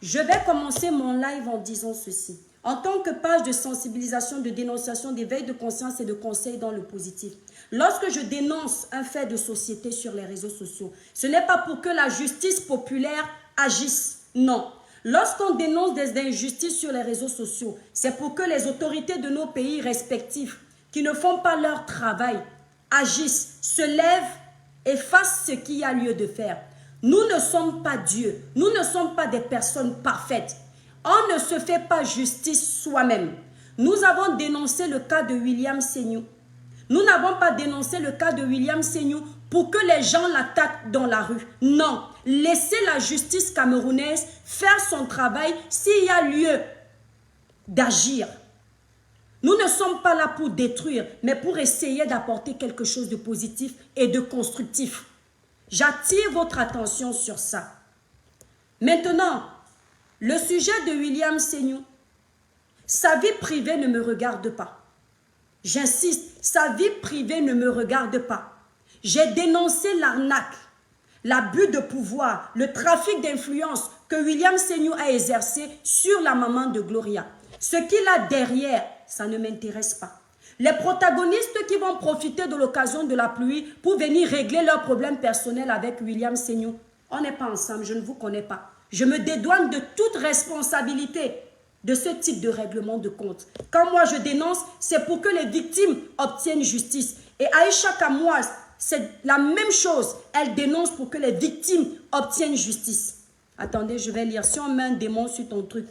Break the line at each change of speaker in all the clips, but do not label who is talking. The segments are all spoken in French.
Je vais commencer mon live en disant ceci. En tant que page de sensibilisation, de dénonciation, d'éveil de conscience et de conseil dans le positif, lorsque je dénonce un fait de société sur les réseaux sociaux, ce n'est pas pour que la justice populaire agisse, non. Lorsqu'on dénonce des injustices sur les réseaux sociaux, c'est pour que les autorités de nos pays respectifs, qui ne font pas leur travail, agissent, se lèvent et fassent ce qu'il y a lieu de faire. Nous ne sommes pas Dieu, nous ne sommes pas des personnes parfaites. On ne se fait pas justice soi-même. Nous avons dénoncé le cas de William Seignou. Nous n'avons pas dénoncé le cas de William Seignou pour que les gens l'attaquent dans la rue. Non, laissez la justice camerounaise faire son travail s'il y a lieu d'agir. Nous ne sommes pas là pour détruire, mais pour essayer d'apporter quelque chose de positif et de constructif. J'attire votre attention sur ça. Maintenant, le sujet de William Seignou, sa vie privée ne me regarde pas. J'insiste, sa vie privée ne me regarde pas. J'ai dénoncé l'arnaque, l'abus de pouvoir, le trafic d'influence que William Seignou a exercé sur la maman de Gloria. Ce qu'il a derrière, ça ne m'intéresse pas. Les protagonistes qui vont profiter de l'occasion de la pluie pour venir régler leurs problèmes personnels avec William Seignou, on n'est pas ensemble, je ne vous connais pas. Je me dédouane de toute responsabilité de ce type de règlement de compte. Quand moi je dénonce, c'est pour que les victimes obtiennent justice. Et Aïcha Kamouaz, c'est la même chose. Elle dénonce pour que les victimes obtiennent justice. Attendez, je vais lire. Si on met un démon sur ton truc.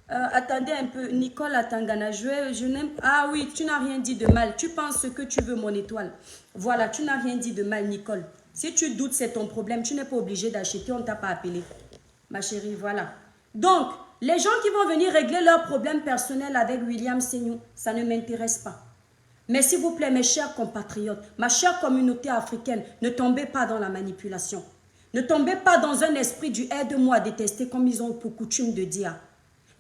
Attendez un peu. Nicole Atangana, je n'aime... Ah oui, tu n'as rien dit de mal. Tu penses ce que tu veux, mon étoile. Voilà, tu n'as rien dit de mal, Nicole. Si tu doutes, c'est ton problème. Tu n'es pas obligé d'acheter, on ne t'a pas appelé. Ma chérie, voilà. Donc, les gens qui vont venir régler leurs problèmes personnels avec William Seignou, ça ne m'intéresse pas. Mais s'il vous plaît, mes chers compatriotes, ma chère communauté africaine, ne tombez pas dans la manipulation. Ne tombez pas dans un esprit du aide-moi à détester comme ils ont pour coutume de dire.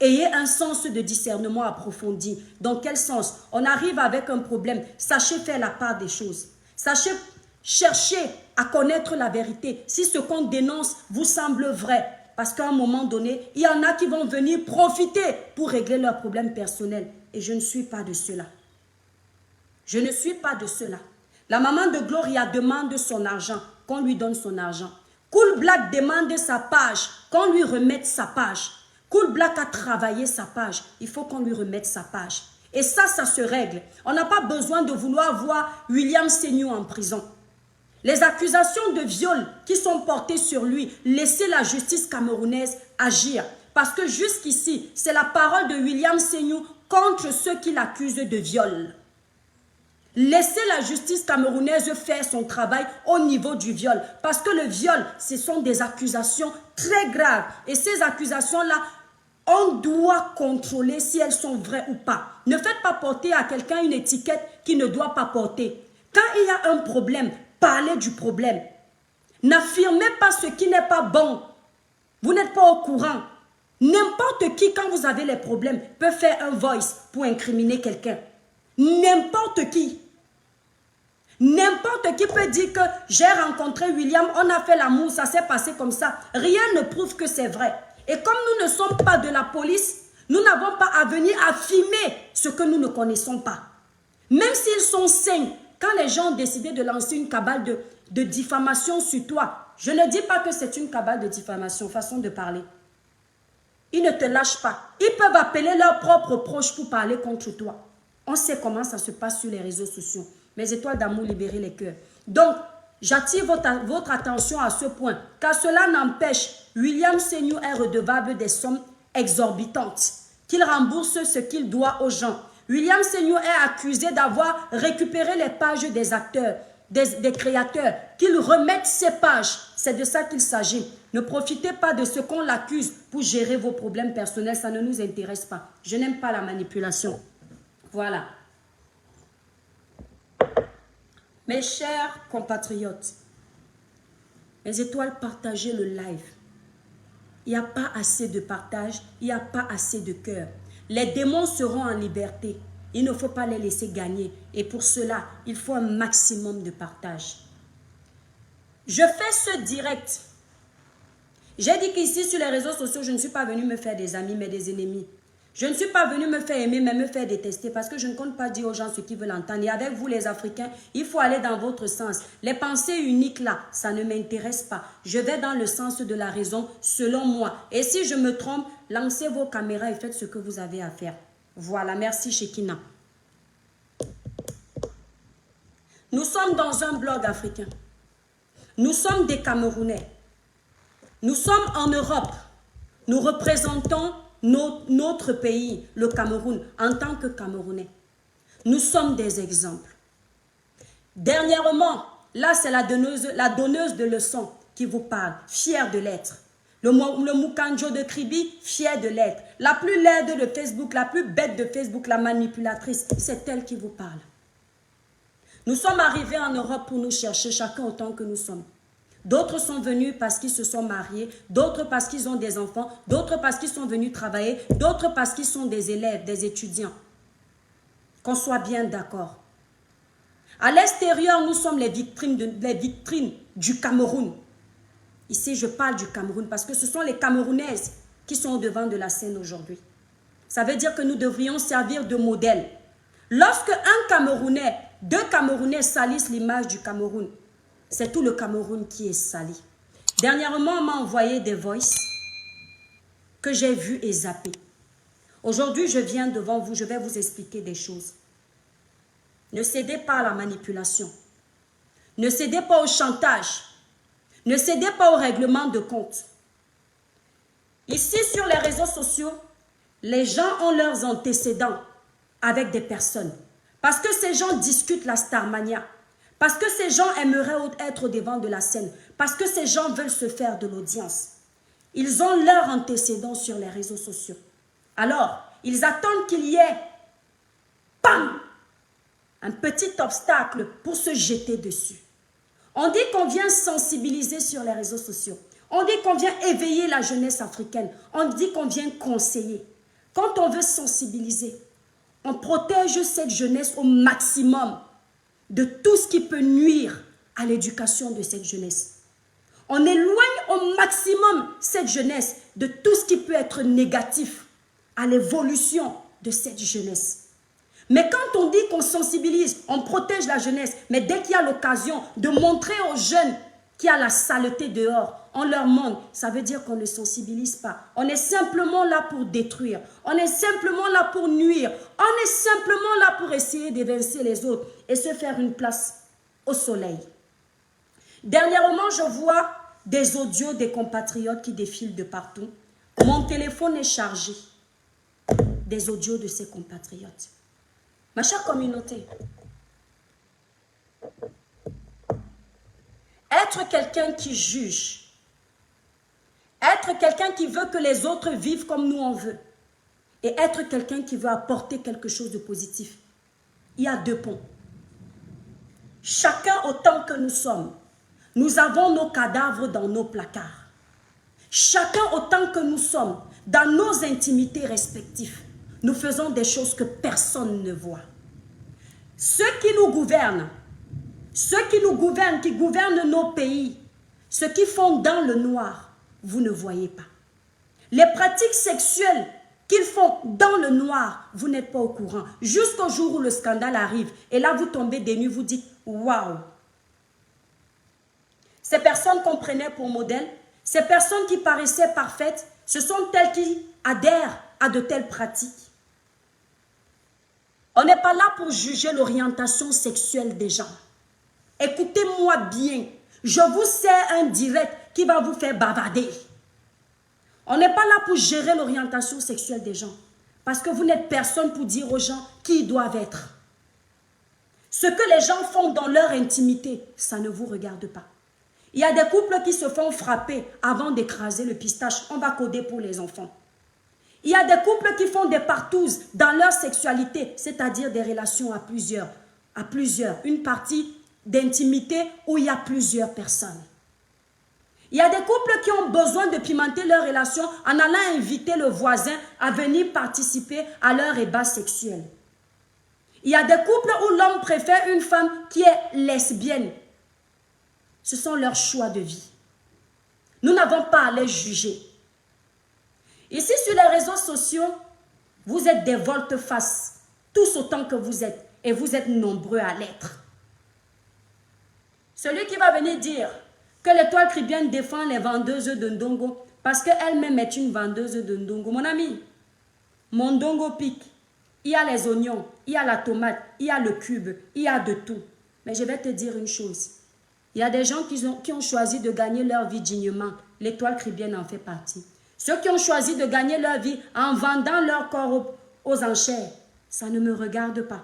Ayez un sens de discernement approfondi. Dans quel sens? On arrive avec un problème. Sachez faire la part des choses. Sachez chercher à connaître la vérité. Si ce qu'on dénonce vous semble vrai, parce qu'à un moment donné, il y en a qui vont venir profiter pour régler leurs problèmes personnels. Et je ne suis pas de cela. Je ne suis pas de cela. La maman de Gloria demande son argent, qu'on lui donne son argent. Cool Black demande sa page, qu'on lui remette sa page. Cool Black a travaillé sa page, il faut qu'on lui remette sa page. Et ça se règle. On n'a pas besoin de vouloir voir William Seignou en prison. Les accusations de viol qui sont portées sur lui, laissez la justice camerounaise agir. Parce que jusqu'ici, c'est la parole de William Seignou contre ceux qui l'accusent de viol. Laissez la justice camerounaise faire son travail au niveau du viol. Parce que le viol, ce sont des accusations très graves. Et ces accusations-là, on doit contrôler si elles sont vraies ou pas. Ne faites pas porter à quelqu'un une étiquette qu'il ne doit pas porter. Quand il y a un problème, parlez du problème. N'affirmez pas ce qui n'est pas bon. Vous n'êtes pas au courant. N'importe qui, quand vous avez les problèmes, peut faire un voice pour incriminer quelqu'un. N'importe qui. N'importe qui peut dire que j'ai rencontré William, on a fait l'amour, ça s'est passé comme ça. Rien ne prouve que c'est vrai. Et comme nous ne sommes pas de la police, nous n'avons pas à venir affirmer ce que nous ne connaissons pas. Même s'ils sont sains, quand les gens ont décidé de lancer une cabale de diffamation sur toi, je ne dis pas que c'est une cabale de diffamation, façon de parler. Ils ne te lâchent pas. Ils peuvent appeler leurs propres proches pour parler contre toi. On sait comment ça se passe sur les réseaux sociaux. Mes étoiles d'amour, libérer les cœurs. Donc, j'attire votre attention à ce point. Car cela n'empêche, William Seignou est redevable des sommes exorbitantes. Qu'il rembourse ce qu'il doit aux gens. William Seignou est accusé d'avoir récupéré les pages des acteurs, des créateurs. Qu'il remette ces pages. C'est de ça qu'il s'agit. Ne profitez pas de ce qu'on l'accuse pour gérer vos problèmes personnels. Ça ne nous intéresse pas. Je n'aime pas la manipulation. Voilà. Mes chers compatriotes, mes étoiles, partagez le live. Il n'y a pas assez de partage, il n'y a pas assez de cœur. Les démons seront en liberté. Il ne faut pas les laisser gagner. Et pour cela, il faut un maximum de partage. Je fais ce direct J'ai dit qu'ici, sur les réseaux sociaux, je ne suis pas venue me faire des amis, mais des ennemis. Je ne suis pas venue me faire aimer, mais me faire détester, parce que je ne compte pas dire aux gens ce qu'ils veulent entendre. Et avec vous, les Africains, il faut aller dans votre sens. Les pensées uniques, là, ça ne m'intéresse pas. Je vais dans le sens de la raison, selon moi. Et si je me trompe, lancez vos caméras et faites ce que vous avez à faire. Voilà, merci Shekina. Nous sommes dans un blog africain. Nous sommes des Camerounais. Nous sommes en Europe. Nous représentons notre pays, le Cameroun, en tant que Camerounais. Nous sommes des exemples. Dernièrement, là c'est la donneuse de leçons qui vous parle, fière de l'être. Le Mukanjo de Kribi, fière de l'être. La plus laide de Facebook, la plus bête de Facebook, la manipulatrice, c'est elle qui vous parle. Nous sommes arrivés en Europe pour nous chercher chacun autant que nous sommes. D'autres sont venus parce qu'ils se sont mariés, d'autres parce qu'ils ont des enfants, d'autres parce qu'ils sont venus travailler, d'autres parce qu'ils sont des élèves, des étudiants. Qu'on soit bien d'accord. À l'extérieur, nous sommes les vitrines du Cameroun. Ici, je parle du Cameroun parce que ce sont les Camerounaises qui sont au devant de la scène aujourd'hui. Ça veut dire que nous devrions servir de modèle. Lorsque un Camerounais, deux Camerounais salissent l'image du Cameroun, c'est tout le Cameroun qui est sali. Dernièrement, on m'a envoyé des voices que j'ai vues et zappées. Aujourd'hui, je viens devant vous, je vais vous expliquer des choses. Ne cédez pas à la manipulation. Ne cédez pas au chantage. Ne cédez pas au règlement de compte. Ici, sur les réseaux sociaux, les gens ont leurs antécédents avec des personnes. Parce que ces gens discutent la Starmania. Parce que ces gens aimeraient être au devant de la scène. Parce que ces gens veulent se faire de l'audience. Ils ont leurs antécédents sur les réseaux sociaux. Alors, ils attendent qu'il y ait, bam, un petit obstacle pour se jeter dessus. On dit qu'on vient sensibiliser sur les réseaux sociaux. On dit qu'on vient éveiller la jeunesse africaine. On dit qu'on vient conseiller. Quand on veut sensibiliser, on protège cette jeunesse au maximum de tout ce qui peut nuire à l'éducation de cette jeunesse. On éloigne au maximum cette jeunesse de tout ce qui peut être négatif à l'évolution de cette jeunesse. Mais quand on dit qu'on sensibilise, on protège la jeunesse, mais dès qu'il y a l'occasion de montrer aux jeunes qu'il y a la saleté dehors, on leur montre, ça veut dire qu'on ne sensibilise pas. On est simplement là pour détruire. On est simplement là pour nuire. On est simplement là pour essayer d'évincer les autres et se faire une place au soleil. Dernièrement, je vois des audios des compatriotes qui défilent de partout. Mon téléphone est chargé des audios de ces compatriotes. Ma chère communauté, être quelqu'un qui juge, être quelqu'un qui veut que les autres vivent comme nous on veut, et être quelqu'un qui veut apporter quelque chose de positif, il y a deux ponts. Chacun autant que nous sommes, nous avons nos cadavres dans nos placards. Chacun autant que nous sommes, dans nos intimités respectives, nous faisons des choses que personne ne voit. Ceux qui nous gouvernent, qui gouvernent nos pays, ceux qui font dans le noir, vous ne voyez pas. Les pratiques sexuelles qu'ils font dans le noir, vous n'êtes pas au courant. Jusqu'au jour où le scandale arrive, et là vous tombez des nues, vous dites « Waouh !» Ces personnes qu'on prenait pour modèle, ces personnes qui paraissaient parfaites, ce sont elles qui adhèrent à de telles pratiques. On n'est pas là pour juger l'orientation sexuelle des gens. Écoutez-moi bien, je vous sers un direct qui va vous faire bavarder. On n'est pas là pour gérer l'orientation sexuelle des gens. Parce que vous n'êtes personne pour dire aux gens qui ils doivent être. Ce que les gens font dans leur intimité, ça ne vous regarde pas. Il y a des couples qui se font frapper avant d'écraser le pistache. On va coder pour les enfants. Il y a des couples qui font des partouzes dans leur sexualité, c'est-à-dire des relations à plusieurs. Une partie d'intimité où il y a plusieurs personnes. Il y a des couples qui ont besoin de pimenter leur relation en allant inviter le voisin à venir participer à leur ébat sexuel. Il y a des couples où l'homme préfère une femme qui est lesbienne. Ce sont leurs choix de vie. Nous n'avons pas à les juger. Ici, sur les réseaux sociaux, vous êtes des volte-face, tous autant que vous êtes, et vous êtes nombreux à l'être. Celui qui va venir dire que l'étoile chrétienne défend les vendeuses de ndongo parce qu'elle-même est une vendeuse de ndongo. Mon ami, mon ndongo pique. Il y a les oignons, il y a la tomate, il y a le cube, il y a de tout. Mais je vais te dire une chose. Il y a des gens qui ont choisi de gagner leur vie dignement. L'étoile chrétienne en fait partie. Ceux qui ont choisi de gagner leur vie en vendant leur corps aux enchères, ça ne me regarde pas.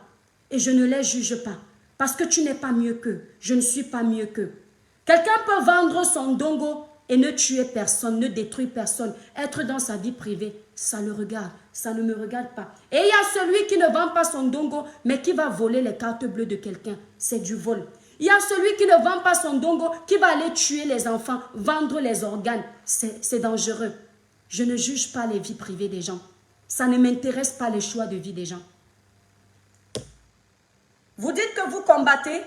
Et je ne les juge pas. Parce que tu n'es pas mieux qu'eux. Je ne suis pas mieux qu'eux. Quelqu'un peut vendre son ndongo et ne tuer personne, ne détruire personne, être dans sa vie privée. Ça le regarde, ça ne me regarde pas. Et il y a celui qui ne vend pas son ndongo, mais qui va voler les cartes bleues de quelqu'un. C'est du vol. Il y a celui qui ne vend pas son ndongo, qui va aller tuer les enfants, vendre les organes. C'est dangereux. Je ne juge pas les vies privées des gens. Ça ne m'intéresse pas les choix de vie des gens. Vous dites que vous combattez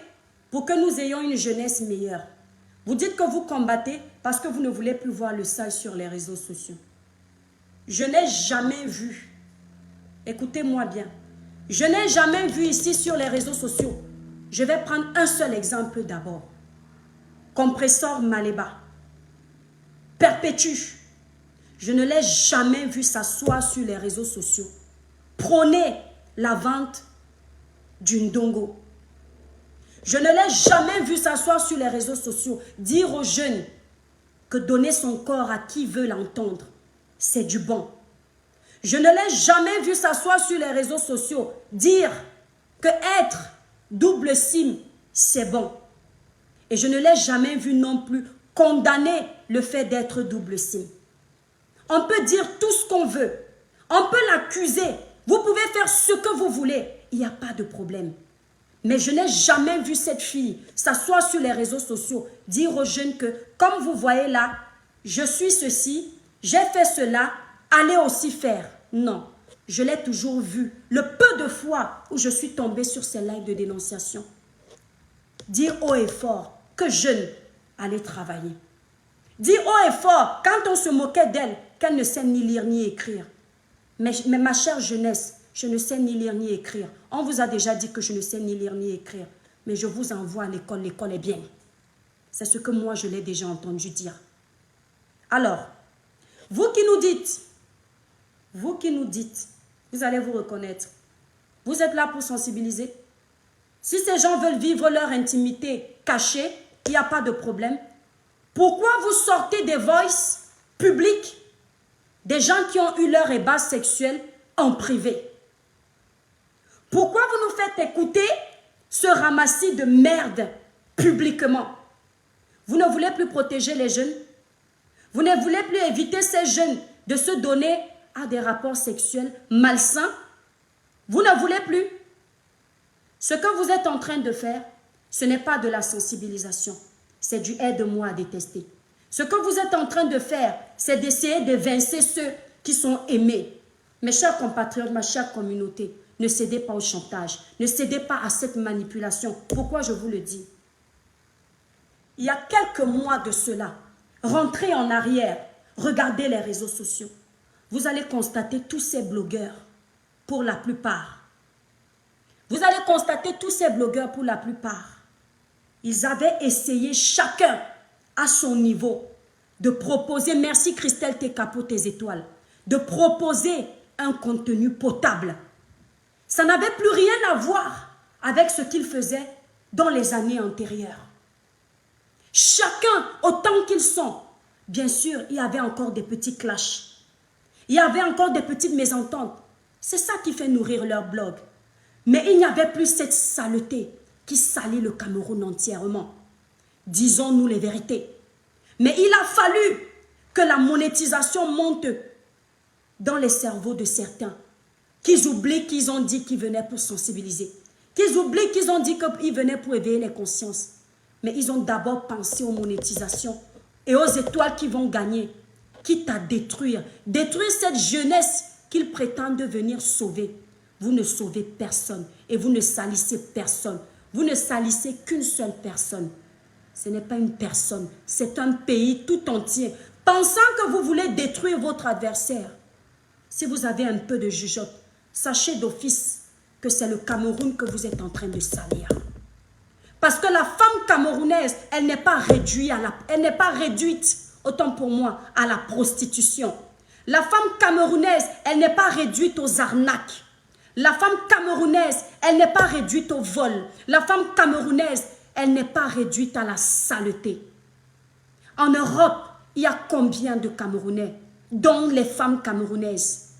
pour que nous ayons une jeunesse meilleure. Vous dites que vous combattez parce que vous ne voulez plus voir le sale sur les réseaux sociaux. Je n'ai jamais vu, écoutez-moi bien, je n'ai jamais vu ici sur les réseaux sociaux, je vais prendre un seul exemple d'abord. Compresseur Maléba, Perpétue, je ne l'ai jamais vu s'asseoir sur les réseaux sociaux, prôner la vente du ndongo. Je ne l'ai jamais vu s'asseoir sur les réseaux sociaux, dire aux jeunes que donner son corps à qui veut l'entendre, c'est du bon. Je ne l'ai jamais vu s'asseoir sur les réseaux sociaux, dire que être double sim, c'est bon. Et je ne l'ai jamais vu non plus condamner le fait d'être double sim. On peut dire tout ce qu'on veut. On peut l'accuser. Vous pouvez faire ce que vous voulez. Il n'y a pas de problème. Mais je n'ai jamais vu cette fille s'asseoir sur les réseaux sociaux, dire aux jeunes que, comme vous voyez là, je suis ceci, j'ai fait cela, allez aussi faire. Non, je l'ai toujours vu. Le peu de fois où je suis tombée sur ces lives de dénonciation. Dire haut et fort que jeune, allez travailler. Dire haut et fort, quand on se moquait d'elle, qu'elle ne sait ni lire ni écrire. Mais ma chère jeunesse, je ne sais ni lire ni écrire. On vous a déjà dit que je ne sais ni lire ni écrire. Mais je vous envoie à l'école, l'école est bien. C'est ce que moi je l'ai déjà entendu dire. Alors, vous qui nous dites, vous allez vous reconnaître. Vous êtes là pour sensibiliser. Si ces gens veulent vivre leur intimité cachée, il n'y a pas de problème. Pourquoi vous sortez des voices publiques des gens qui ont eu leur ébat sexuel en privé? Pourquoi vous nous faites écouter ce ramassis de merde publiquement? Vous ne voulez plus protéger les jeunes? Vous ne voulez plus éviter ces jeunes de se donner à des rapports sexuels malsains? Vous ne voulez plus? Ce que vous êtes en train de faire, ce n'est pas de la sensibilisation. C'est du aide-moi à détester. Ce que vous êtes en train de faire, c'est d'essayer de vincer ceux qui sont aimés. Mes chers compatriotes, ma chère communauté, ne cédez pas au chantage. Ne cédez pas à cette manipulation. Pourquoi je vous le dis? Il y a quelques mois de cela, rentrez en arrière, regardez les réseaux sociaux. Vous allez constater tous ces blogueurs, pour la plupart. Vous allez constater tous ces blogueurs, pour la plupart. Ils avaient essayé chacun à son niveau de proposer, merci Christelle Tekapo tes étoiles, de proposer un contenu potable. Ça n'avait plus rien à voir avec ce qu'ils faisaient dans les années antérieures. Chacun, autant qu'ils sont, bien sûr, il y avait encore des petits clashs. Il y avait encore des petites mésententes. C'est ça qui fait nourrir leur blog. Mais il n'y avait plus cette saleté qui salit le Cameroun entièrement. Disons-nous les vérités. Mais il a fallu que la monétisation monte dans les cerveaux de certains. Qu'ils oublient qu'ils ont dit qu'ils venaient pour sensibiliser. Qu'ils oublient qu'ils ont dit qu'ils venaient pour éveiller les consciences. Mais ils ont d'abord pensé aux monétisations et aux étoiles qui vont gagner, quitte à détruire. Détruire cette jeunesse qu'ils prétendent venir sauver. Vous ne sauvez personne et vous ne salissez personne. Vous ne salissez qu'une seule personne. Ce n'est pas une personne, c'est un pays tout entier. Pensant que vous voulez détruire votre adversaire, si vous avez un peu de jugeote, sachez d'office que c'est le Cameroun que vous êtes en train de salir. Parce que la femme camerounaise, elle n'est pas réduite, autant pour moi, à la prostitution. La femme camerounaise, elle n'est pas réduite aux arnaques. La femme camerounaise, elle n'est pas réduite au vol. La femme camerounaise, elle n'est pas réduite à la saleté. En Europe, il y a combien de Camerounais, dont les femmes camerounaises,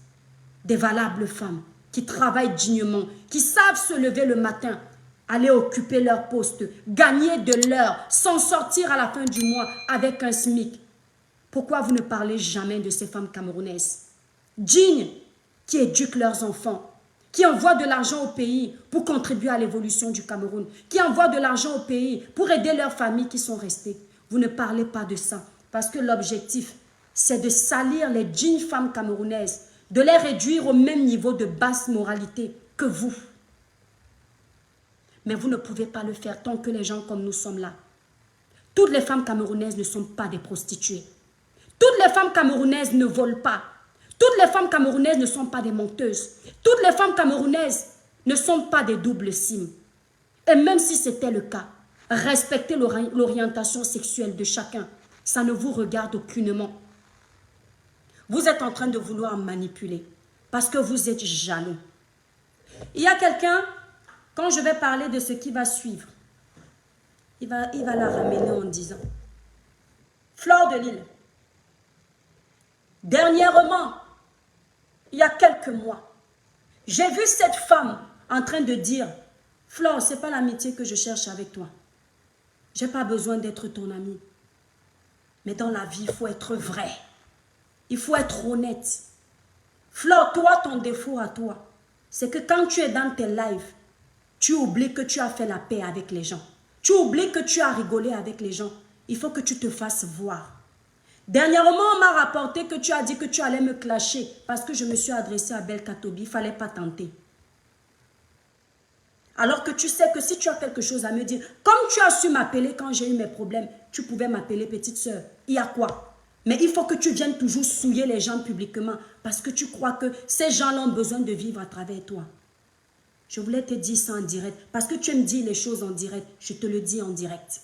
des valables femmes, qui travaillent dignement, qui savent se lever le matin, aller occuper leur poste, gagner de l'heure, s'en sortir à la fin du mois avec un SMIC. Pourquoi vous ne parlez jamais de ces femmes camerounaises dignes, qui éduquent leurs enfants, qui envoient de l'argent au pays pour contribuer à l'évolution du Cameroun, qui envoient de l'argent au pays pour aider leurs familles qui sont restées. Vous ne parlez pas de ça, parce que l'objectif, c'est de salir les dignes femmes camerounaises, de les réduire au même niveau de basse moralité que vous. Mais vous ne pouvez pas le faire tant que les gens comme nous sommes là. Toutes les femmes camerounaises ne sont pas des prostituées. Toutes les femmes camerounaises ne volent pas. Toutes les femmes camerounaises ne sont pas des menteuses. Toutes les femmes camerounaises ne sont pas des doubles cimes. Et même si c'était le cas, respectez l'orientation sexuelle de chacun. Ça ne vous regarde aucunement. Vous êtes en train de vouloir manipuler parce que vous êtes jaloux. Il y a quelqu'un, quand je vais parler de ce qui va suivre, il va la ramener en disant Fleur de Lille, dernièrement, il y a quelques mois, j'ai vu cette femme en train de dire Flore, ce n'est pas l'amitié que je cherche avec toi. Je n'ai pas besoin d'être ton ami. Mais dans la vie, il faut être vrai. Il faut être honnête. Flore, toi, ton défaut à toi, c'est que quand tu es dans tes lives, tu oublies que tu as fait la paix avec les gens. Tu oublies que tu as rigolé avec les gens. Il faut que tu te fasses voir. Dernièrement, on m'a rapporté que tu as dit que tu allais me clasher parce que je me suis adressée à Belkatobi. Il ne fallait pas tenter. Alors que tu sais que si tu as quelque chose à me dire, comme tu as su m'appeler quand j'ai eu mes problèmes, tu pouvais m'appeler petite sœur. Il y a quoi? Mais il faut que tu viennes toujours souiller les gens publiquement parce que tu crois que ces gens-là ont besoin de vivre à travers toi. Je voulais te dire ça en direct parce que tu aimes dire les choses en direct. Je te le dis en direct.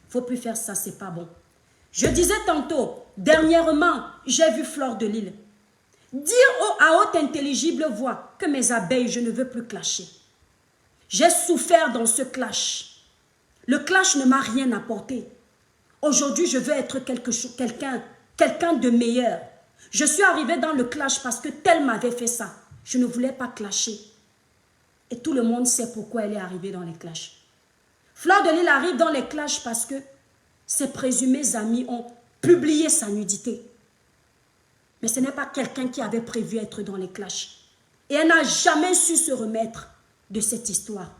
Il ne faut plus faire ça, c'est pas bon. Je disais tantôt, dernièrement, j'ai vu Fleur de Lille dire à haute intelligible voix que mes abeilles, je ne veux plus clasher. J'ai souffert dans ce clash. Le clash ne m'a rien apporté. Aujourd'hui, je veux être quelqu'un de meilleur. Je suis arrivée dans le clash parce que tel m'avait fait ça. Je ne voulais pas clasher. Et tout le monde sait pourquoi elle est arrivée dans les clashs. Fleur de Lille arrive dans les clashs parce que ses présumés amis ont publié sa nudité. Mais ce n'est pas quelqu'un qui avait prévu être dans les clashs. Et elle n'a jamais su se remettre de cette histoire.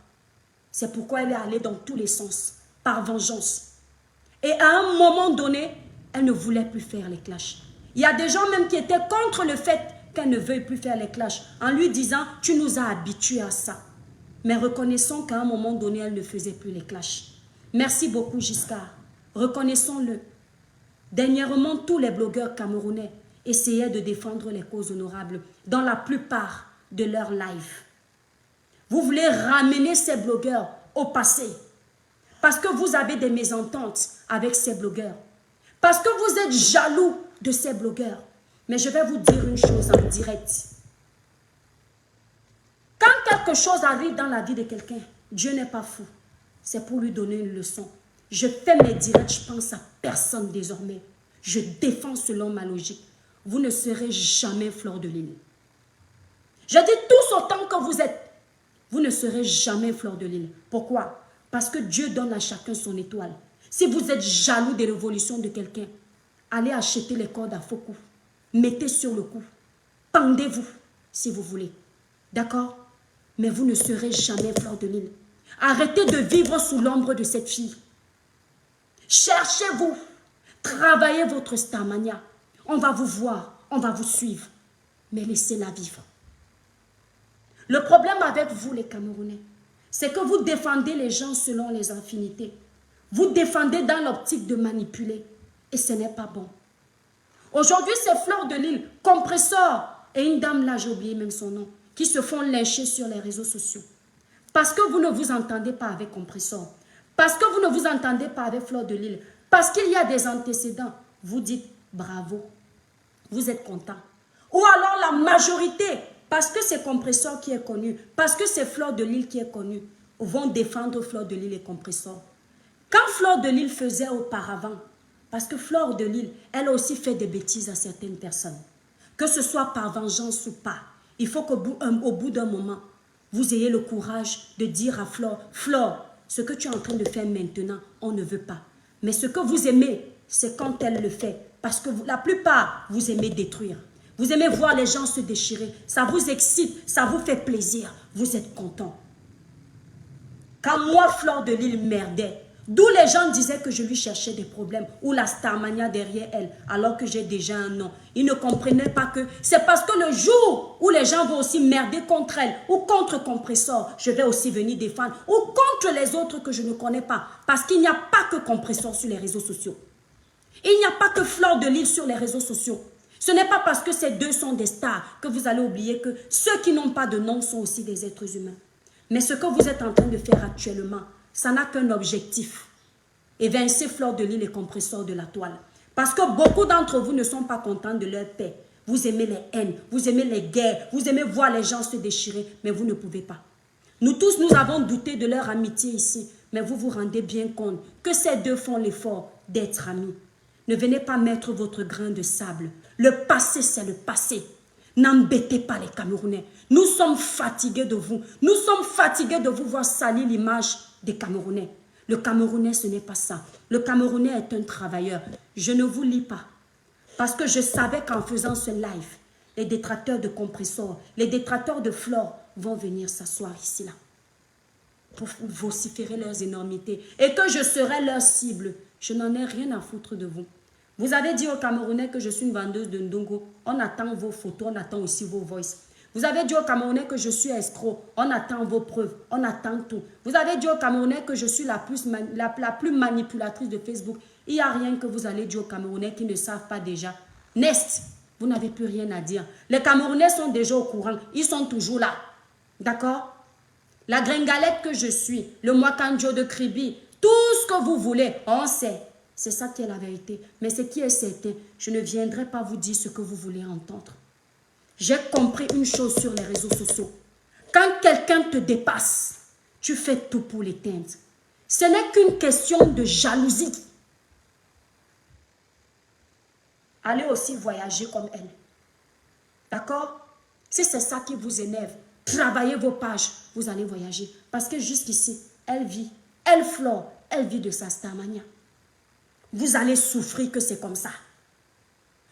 C'est pourquoi elle est allée dans tous les sens, par vengeance. Et à un moment donné, elle ne voulait plus faire les clashs. Il y a des gens même qui étaient contre le fait qu'elle ne veuille plus faire les clashs, en lui disant, tu nous as habitués à ça. Mais reconnaissons qu'à un moment donné, elle ne faisait plus les clashs. Merci beaucoup Giscard. Reconnaissons-le. Dernièrement, tous les blogueurs camerounais essayaient de défendre les causes honorables dans la plupart de leurs lives. Vous voulez ramener ces blogueurs au passé parce que vous avez des mésententes avec ces blogueurs, parce que vous êtes jaloux de ces blogueurs. Mais je vais vous dire une chose en direct. Quand quelque chose arrive dans la vie de quelqu'un, Dieu n'est pas fou. C'est pour lui donner une leçon. Je fais mes directs, je pense à personne désormais. Je défends selon ma logique. Vous ne serez jamais Fleur de Lille. Je dis tous autant que vous êtes. Vous ne serez jamais Fleur de Lille. Pourquoi? Parce que Dieu donne à chacun son étoile. Si vous êtes jaloux de l'évolution de quelqu'un, allez acheter les cordes à faux coups. Mettez sur le cou. Pendez-vous si vous voulez. D'accord? Mais vous ne serez jamais Fleur de Lille. Arrêtez de vivre sous l'ombre de cette fille. Cherchez-vous. Travaillez votre starmania. On va vous voir. On va vous suivre. Mais laissez-la vivre. Le problème avec vous, les Camerounais, c'est que vous défendez les gens selon les affinités. Vous défendez dans l'optique de manipuler. Et ce n'est pas bon. Aujourd'hui, c'est Fleur de Lys, Compressor et une dame là, j'ai oublié même son nom, qui se font lyncher sur les réseaux sociaux. Parce que vous ne vous entendez pas avec Compressor. Parce que vous ne vous entendez pas avec Fleur de Lys. Parce qu'il y a des antécédents. Vous dites bravo. Vous êtes content. Ou alors la majorité, parce que c'est Compressor qui est connu, parce que c'est Fleur de Lys qui est connu, vont défendre Fleur de Lys et Compressor. Quand Fleur de Lys faisait auparavant, parce que Fleur de Lys, elle a aussi fait des bêtises à certaines personnes, que ce soit par vengeance ou pas, il faut qu'au bout d'un moment, vous ayez le courage de dire à Fleur, Fleur, ce que tu es en train de faire maintenant, on ne veut pas. Mais ce que vous aimez, c'est quand elle le fait. Parce que la plupart, vous aimez détruire. Vous aimez voir les gens se déchirer. Ça vous excite, ça vous fait plaisir. Vous êtes content. Quand moi, Fleur de Lys merdait, d'où les gens disaient que je lui cherchais des problèmes, ou la Starmania derrière elle, alors que j'ai déjà un nom. Ils ne comprenaient pas que c'est parce que le jour où les gens vont aussi merder contre elle, ou contre Compressor, je vais aussi venir défendre, ou contre les autres que je ne connais pas. Parce qu'il n'y a pas que Compressor sur les réseaux sociaux. Il n'y a pas que Fleur de Lys sur les réseaux sociaux. Ce n'est pas parce que ces deux sont des stars que vous allez oublier que ceux qui n'ont pas de nom sont aussi des êtres humains. Mais ce que vous êtes en train de faire actuellement, ça n'a qu'un objectif. Évincer Fleur de Lys les Compressors de la toile. Parce que beaucoup d'entre vous ne sont pas contents de leur paix. Vous aimez les haines, vous aimez les guerres, vous aimez voir les gens se déchirer, mais vous ne pouvez pas. Nous tous, nous avons douté de leur amitié ici, mais vous vous rendez bien compte que ces deux font l'effort d'être amis. Ne venez pas mettre votre grain de sable. Le passé, c'est le passé. N'embêtez pas les Camerounais. Nous sommes fatigués de vous. Nous sommes fatigués de vous voir salir l'image des Camerounais. Le Camerounais, ce n'est pas ça. Le Camerounais est un travailleur. Je ne vous lis pas. Parce que je savais qu'en faisant ce live, les détracteurs de Compressor, les détracteurs de Flore vont venir s'asseoir ici, là, pour vociférer leurs énormités. Et que je serai leur cible. Je n'en ai rien à foutre de vous. Vous avez dit aux Camerounais que je suis une vendeuse de ndongo. On attend vos photos, on attend aussi vos voices. Vous avez dit aux Camerounais que je suis escroc. On attend vos preuves, on attend tout. Vous avez dit aux Camerounais que je suis la plus manipulatrice de Facebook. Il n'y a rien que vous allez dire aux Camerounais qui ne savent pas déjà. Nest, vous n'avez plus rien à dire. Les Camerounais sont déjà au courant. Ils sont toujours là. D'accord? La gringalette que je suis, le Mwakanjo de Kribi, tout ce que vous voulez, on sait. C'est ça qui est la vérité. Mais ce qui est certain, je ne viendrai pas vous dire ce que vous voulez entendre. J'ai compris une chose sur les réseaux sociaux. Quand quelqu'un te dépasse, tu fais tout pour l'éteindre. Ce n'est qu'une question de jalousie. Allez aussi voyager comme elle. D'accord? Si c'est ça qui vous énerve, travaillez vos pages, vous allez voyager. Parce que jusqu'ici, elle vit, elle Flore, elle vit de sa Starmania. Vous allez souffrir que c'est comme ça.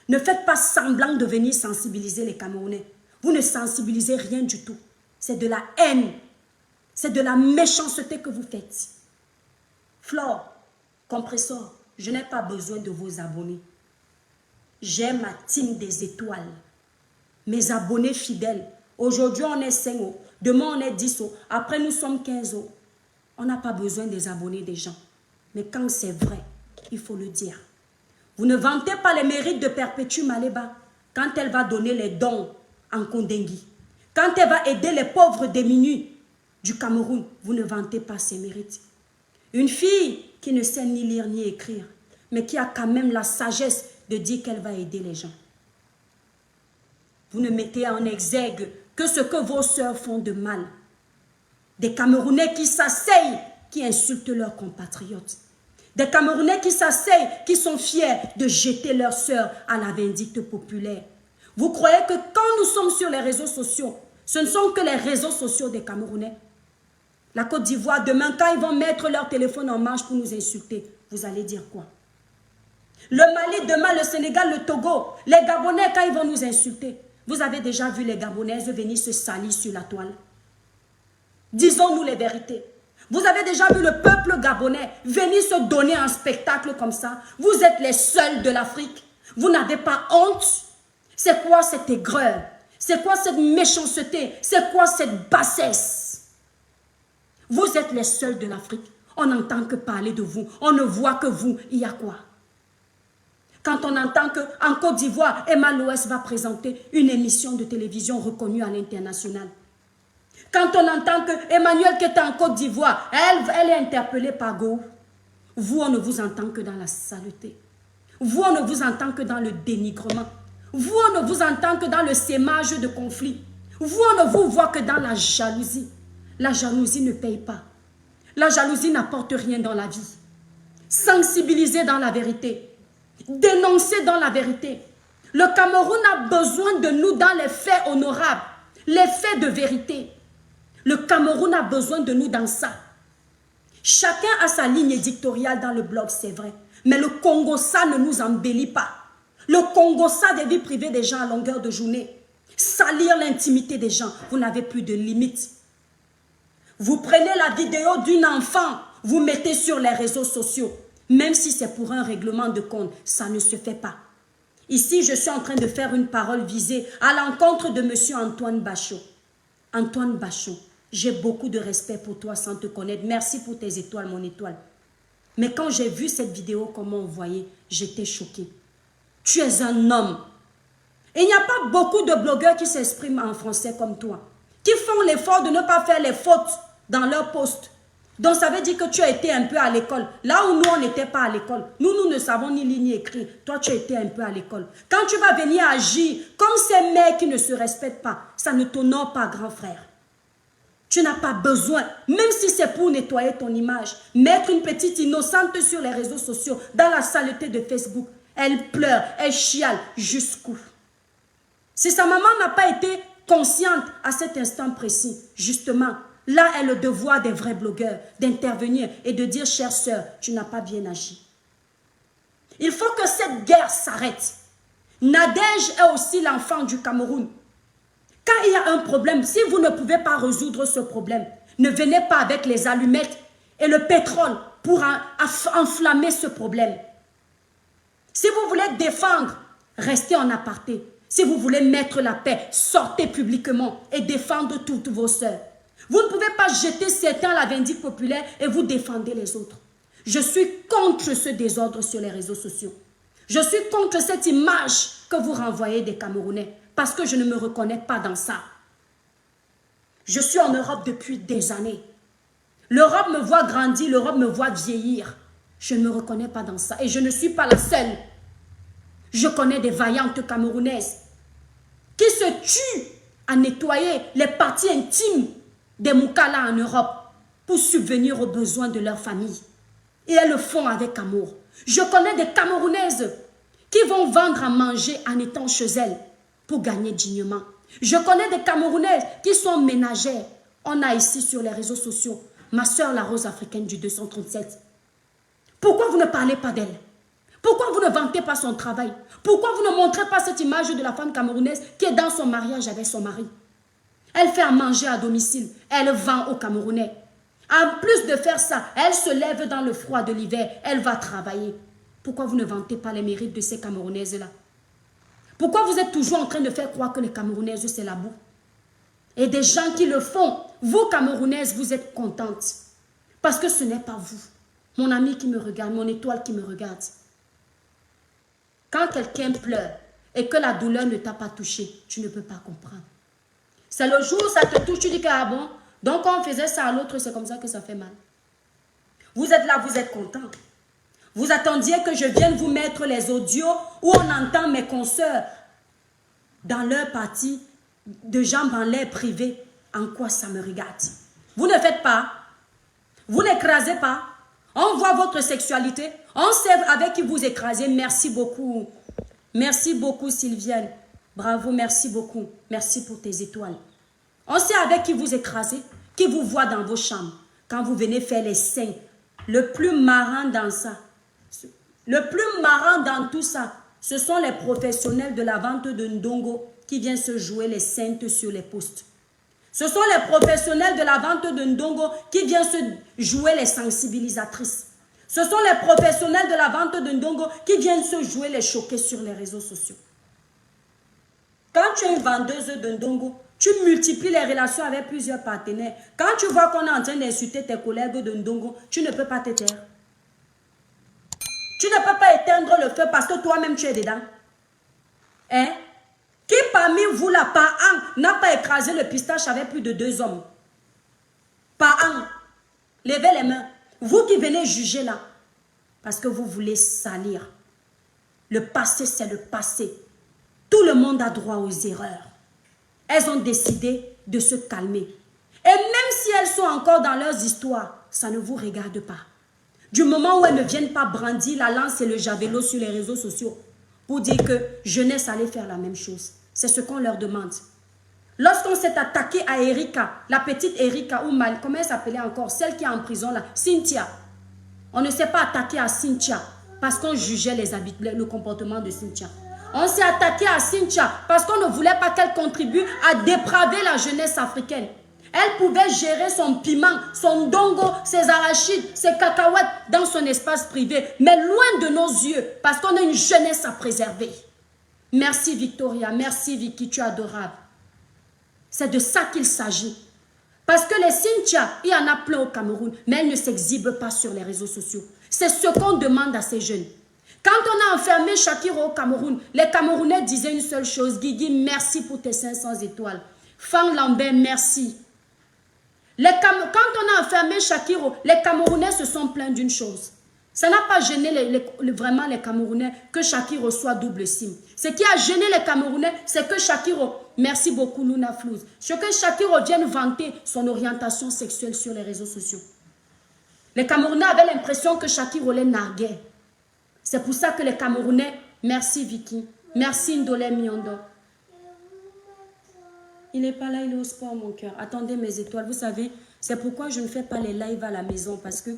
Ne faites pas semblant de venir sensibiliser les Camerounais. Vous ne sensibilisez rien du tout. C'est de la haine. C'est de la méchanceté que vous faites. Flore, Compressor, je n'ai pas besoin de vos abonnés. J'ai ma team des étoiles. Mes abonnés fidèles. Aujourd'hui, on est 5 euros. Demain, on est 10 euros. Après, nous sommes 15 euros. On n'a pas besoin des abonnés des gens. Mais quand c'est vrai, il faut le dire. Vous ne vantez pas les mérites de Perpétue Maleba quand elle va donner les dons en Kondengui. Quand elle va aider les pauvres démunis du Cameroun, vous ne vantez pas ses mérites. Une fille qui ne sait ni lire ni écrire, mais qui a quand même la sagesse de dire qu'elle va aider les gens. Vous ne mettez en exergue que ce que vos sœurs font de mal. Des Camerounais qui s'asseyent, qui insultent leurs compatriotes. Des Camerounais qui s'asseyent, qui sont fiers de jeter leurs sœurs à la vindicte populaire. Vous croyez que quand nous sommes sur les réseaux sociaux, ce ne sont que les réseaux sociaux des Camerounais? La Côte d'Ivoire, demain, quand ils vont mettre leur téléphone en marche pour nous insulter, vous allez dire quoi? Le Mali, demain, le Sénégal, le Togo, les Gabonais, quand ils vont nous insulter, vous avez déjà vu les Gabonaises venir se salir sur la toile? Disons-nous les vérités. Vous avez déjà vu le peuple gabonais venir se donner un spectacle comme ça? Vous êtes les seuls de l'Afrique. Vous n'avez pas honte? C'est quoi cette aigreur? C'est quoi cette méchanceté? C'est quoi cette bassesse? Vous êtes les seuls de l'Afrique. On n'entend que parler de vous. On ne voit que vous. Il y a quoi? Quand on entend qu'en Côte d'Ivoire, Emma Loès va présenter une émission de télévision reconnue à l'international. Quand on entend que Emmanuel qui est en Côte d'Ivoire, elle est interpellée par Go. Vous, on ne vous entend que dans la saleté. Vous, on ne vous entend que dans le dénigrement. Vous, on ne vous entend que dans le sémage de conflits. Vous, on ne vous voit que dans la jalousie. La jalousie ne paye pas. La jalousie n'apporte rien dans la vie. Sensibiliser dans la vérité. Dénoncer dans la vérité. Le Cameroun a besoin de nous dans les faits honorables. Les faits de vérité. Le Cameroun a besoin de nous dans ça. Chacun a sa ligne éditoriale dans le blog, c'est vrai. Mais le Congo, ça ne nous embellit pas. Le Congo, ça des vies privées des gens à longueur de journée. Salir l'intimité des gens. Vous n'avez plus de limites. Vous prenez la vidéo d'une enfant, vous mettez sur les réseaux sociaux. Même si c'est pour un règlement de compte, ça ne se fait pas. Ici, je suis en train de faire une parole visée à l'encontre de M. Antoine Bachot. Antoine Bachot, j'ai beaucoup de respect pour toi sans te connaître. Merci pour tes étoiles, mon étoile. Mais quand j'ai vu cette vidéo, comment on voyait, j'étais choquée. Tu es un homme. Et il n'y a pas beaucoup de blogueurs qui s'expriment en français comme toi, qui font l'effort de ne pas faire les fautes dans leur post. Donc ça veut dire que tu as été un peu à l'école. Là où nous, on n'était pas à l'école. Nous ne savons ni lire ni écrire. Toi, tu as été un peu à l'école. Quand tu vas venir agir comme ces mères qui ne se respectent pas, ça ne t'honore pas, grand frère. Tu n'as pas besoin, même si c'est pour nettoyer ton image, mettre une petite innocente sur les réseaux sociaux, dans la saleté de Facebook. Elle pleure, elle chiale, jusqu'où? Si sa maman n'a pas été consciente à cet instant précis, justement, là est le devoir des vrais blogueurs, d'intervenir et de dire, chère sœur, tu n'as pas bien agi. Il faut que cette guerre s'arrête. Nadège est aussi l'enfant du Cameroun. Quand il y a un problème, si vous ne pouvez pas résoudre ce problème, ne venez pas avec les allumettes et le pétrole pour enflammer ce problème. Si vous voulez défendre, restez en aparté. Si vous voulez mettre la paix, sortez publiquement et défendre toutes vos sœurs. Vous ne pouvez pas jeter certains à la vindicte populaire et vous défendez les autres. Je suis contre ce désordre sur les réseaux sociaux. Je suis contre cette image que vous renvoyez des Camerounais parce que je ne me reconnais pas dans ça. Je suis en Europe depuis des années. L'Europe me voit grandir, l'Europe me voit vieillir. Je ne me reconnais pas dans ça et je ne suis pas la seule. Je connais des vaillantes Camerounaises qui se tuent à nettoyer les parties intimes des Moukala en Europe pour subvenir aux besoins de leur famille. Et elles le font avec amour. Je connais des Camerounaises qui vont vendre à manger en étant chez elles pour gagner dignement. Je connais des Camerounaises qui sont ménagères. On a ici sur les réseaux sociaux ma soeur la rose africaine du 237. Pourquoi vous ne parlez pas d'elle? Pourquoi vous ne vantez pas son travail? Pourquoi vous ne montrez pas cette image de la femme camerounaise qui est dans son mariage avec son mari? Elle fait à manger à domicile. Elle vend aux Camerounais. En plus de faire ça, elle se lève dans le froid de l'hiver. Elle va travailler. Pourquoi vous ne vantez pas les mérites de ces Camerounaises-là? Pourquoi vous êtes toujours en train de faire croire que les Camerounaises, c'est la boue? Et des gens qui le font, vous Camerounaises, vous êtes contentes. Parce que ce n'est pas vous. Mon ami qui me regarde, mon étoile qui me regarde. Quand quelqu'un pleure et que la douleur ne t'a pas touché, tu ne peux pas comprendre. C'est le jour où ça te touche, tu dis que ah bon, donc quand on faisait ça à l'autre, c'est comme ça que ça fait mal. Vous êtes là, vous êtes content. Vous attendiez que je vienne vous mettre les audios où on entend mes consoeurs dans leur partie de jambes en l'air privé. En quoi ça me regarde? Vous ne faites pas. Vous n'écrasez pas. On voit votre sexualité. On sait avec qui vous écrasez. Merci beaucoup. Merci beaucoup, Sylviane. Bravo, merci beaucoup. Merci pour tes étoiles. On sait avec qui vous écrasez, qui vous voit dans vos chambres. Quand vous venez faire les seins, le plus marrant dans ça, le plus marrant dans tout ça, ce sont les professionnels de la vente de Ndongo qui viennent se jouer les saintes sur les postes. Ce sont les professionnels de la vente de Ndongo qui viennent se jouer les sensibilisatrices. Ce sont les professionnels de la vente de Ndongo qui viennent se jouer les choqués sur les réseaux sociaux. Quand tu es une vendeuse de Ndongo, Tu multiplies les relations avec plusieurs partenaires. Quand tu vois qu'on est en train d'insulter tes collègues de Ndongo, tu ne peux pas te taire. Tu ne peux pas éteindre le feu parce que toi-même tu es dedans. Hein? Qui parmi vous là, par an, n'a pas écrasé le pistache avec plus de 2 hommes? Par an. Levez les mains. Vous qui venez juger là. Parce que vous voulez salir. Le passé, c'est le passé. Tout le monde a droit aux erreurs. Elles ont décidé de se calmer. Et même si elles sont encore dans leurs histoires, ça ne vous regarde pas. Du moment où elles ne viennent pas brandir la lance et le javelot sur les réseaux sociaux pour dire que jeunesse allait faire la même chose. C'est ce qu'on leur demande. Lorsqu'on s'est attaqué à Erika, la petite Erika, ou Mal, comment elle s'appelait encore, celle qui est en prison là, Cynthia. On ne s'est pas attaqué à Cynthia parce qu'on jugeait le comportement de Cynthia. On s'est attaqué à Cynthia parce qu'on ne voulait pas qu'elle contribue à dépraver la jeunesse africaine. Elle pouvait gérer son piment, son dongo, ses arachides, ses cacahuètes dans son espace privé, mais loin de nos yeux, parce qu'on a une jeunesse à préserver. Merci Victoria, merci Vicky, tu es adorable. C'est de ça qu'il s'agit. Parce que les Cynthia, il y en a plein au Cameroun, mais elles ne s'exhibent pas sur les réseaux sociaux. C'est ce qu'on demande à ces jeunes. Quand on a enfermé Shakiro au Cameroun, les Camerounais disaient une seule chose, Guigui, merci pour tes 500 étoiles. Fan Lambert, merci. Quand on a enfermé Shakiro, les Camerounais se sont plaints d'une chose. Ça n'a pas gêné vraiment les Camerounais que Shakiro soit double SIM. Ce qui a gêné les Camerounais, c'est que Shakiro, merci beaucoup Luna Flouz, c'est que Shakiro vienne vanter son orientation sexuelle sur les réseaux sociaux. Les Camerounais avaient l'impression que Shakiro les narguait. C'est pour ça que les Camerounais, merci Vicky, merci Ndolé Miondo. Il n'est pas là, il est au sport, mon cœur. Attendez mes étoiles, vous savez, c'est pourquoi je ne fais pas les lives à la maison, parce que,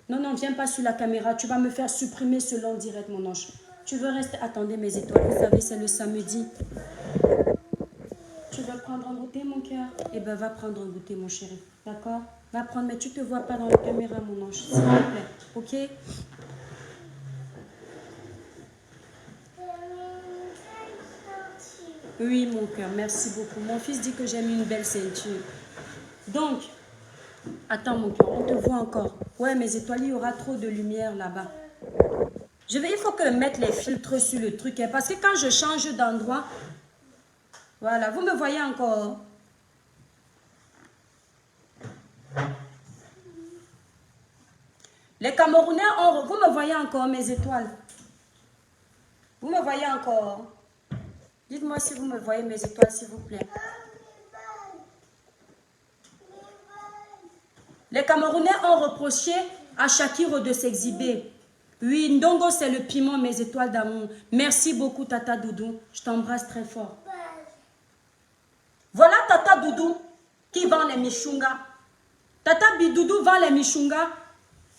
non, viens pas sur la caméra, tu vas me faire supprimer ce long direct, mon ange. Tu veux rester, attendez mes étoiles, vous savez, c'est le samedi. Tu veux prendre un goûter, mon cœur? Eh bien, va prendre un goûter, mon chéri, d'accord? Va prendre, mais tu ne te vois pas dans la caméra, mon ange, s'il te plaît, ok? Oui, mon cœur, merci beaucoup. Mon fils dit que j'ai mis une belle ceinture. Donc, attends, mon cœur, on te voit encore. Ouais, mes étoiles, il y aura trop de lumière là-bas. Il faut que je mette les filtres sur le truc. Hein, parce que quand je change d'endroit, voilà, vous me voyez encore. Les Camerounais, vous me voyez encore, mes étoiles. Vous me voyez encore. Dites-moi si vous me voyez, mes étoiles, s'il vous plaît. Les Camerounais ont reproché à Shakiro de s'exhiber. Oui, Ndongo, c'est le piment, mes étoiles d'amour. Merci beaucoup, Tata Doudou. Je t'embrasse très fort. Voilà Tata Doudou qui vend les michungas. Tata Bidoudou vend les michungas.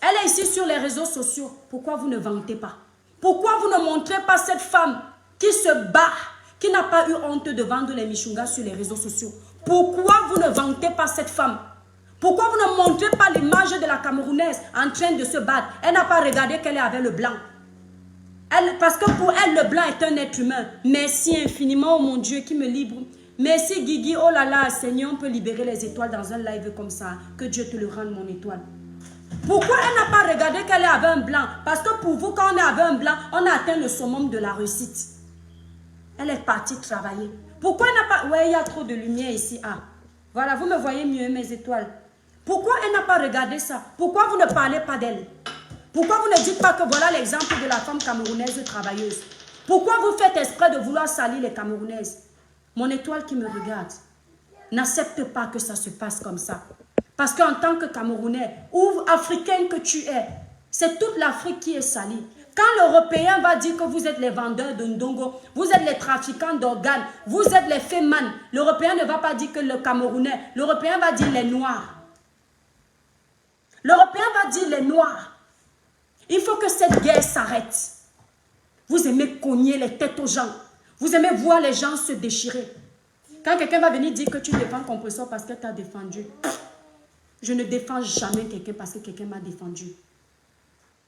Elle est ici sur les réseaux sociaux. Pourquoi vous ne vantez pas? Pourquoi vous ne montrez pas cette femme qui se bat, qui n'a pas eu honte de vendre les michungas sur les réseaux sociaux? Pourquoi vous ne vantez pas cette femme? Pourquoi vous ne montrez pas l'image de la Camerounaise en train de se battre? Elle n'a pas regardé qu'elle est avec le blanc. Parce que pour elle, le blanc est un être humain. Merci infiniment, oh mon Dieu, qui me libre. Merci Guigui, oh là là, Seigneur, on peut libérer les étoiles dans un live comme ça. Que Dieu te le rende, mon étoile. Pourquoi elle n'a pas regardé qu'elle est avec un blanc? Parce que pour vous, quand on est avec un blanc, on a atteint le summum de la réussite. Elle est partie travailler. Pourquoi elle n'a pas... Ouais, il y a trop de lumière ici. Ah, voilà, vous me voyez mieux, mes étoiles. Pourquoi elle n'a pas regardé ça? Pourquoi vous ne parlez pas d'elle? Pourquoi vous ne dites pas que voilà l'exemple de la femme camerounaise travailleuse? Pourquoi vous faites exprès de vouloir salir les Camerounaises? Mon étoile qui me regarde, n'accepte pas que ça se passe comme ça. Parce qu'en tant que Camerounais ou Africain que tu es, c'est toute l'Afrique qui est salie. Quand l'Européen va dire que vous êtes les vendeurs de Ndongo, vous êtes les trafiquants d'organes, vous êtes les fémans, l'Européen ne va pas dire que le Camerounais, l'Européen va dire les Noirs. L'Européen va dire les Noirs. Il faut que cette guerre s'arrête. Vous aimez cogner les têtes aux gens. Vous aimez voir les gens se déchirer. Quand quelqu'un va venir dire que tu défends Compressor parce que tu as défendu. Je ne défends jamais quelqu'un parce que quelqu'un m'a défendu.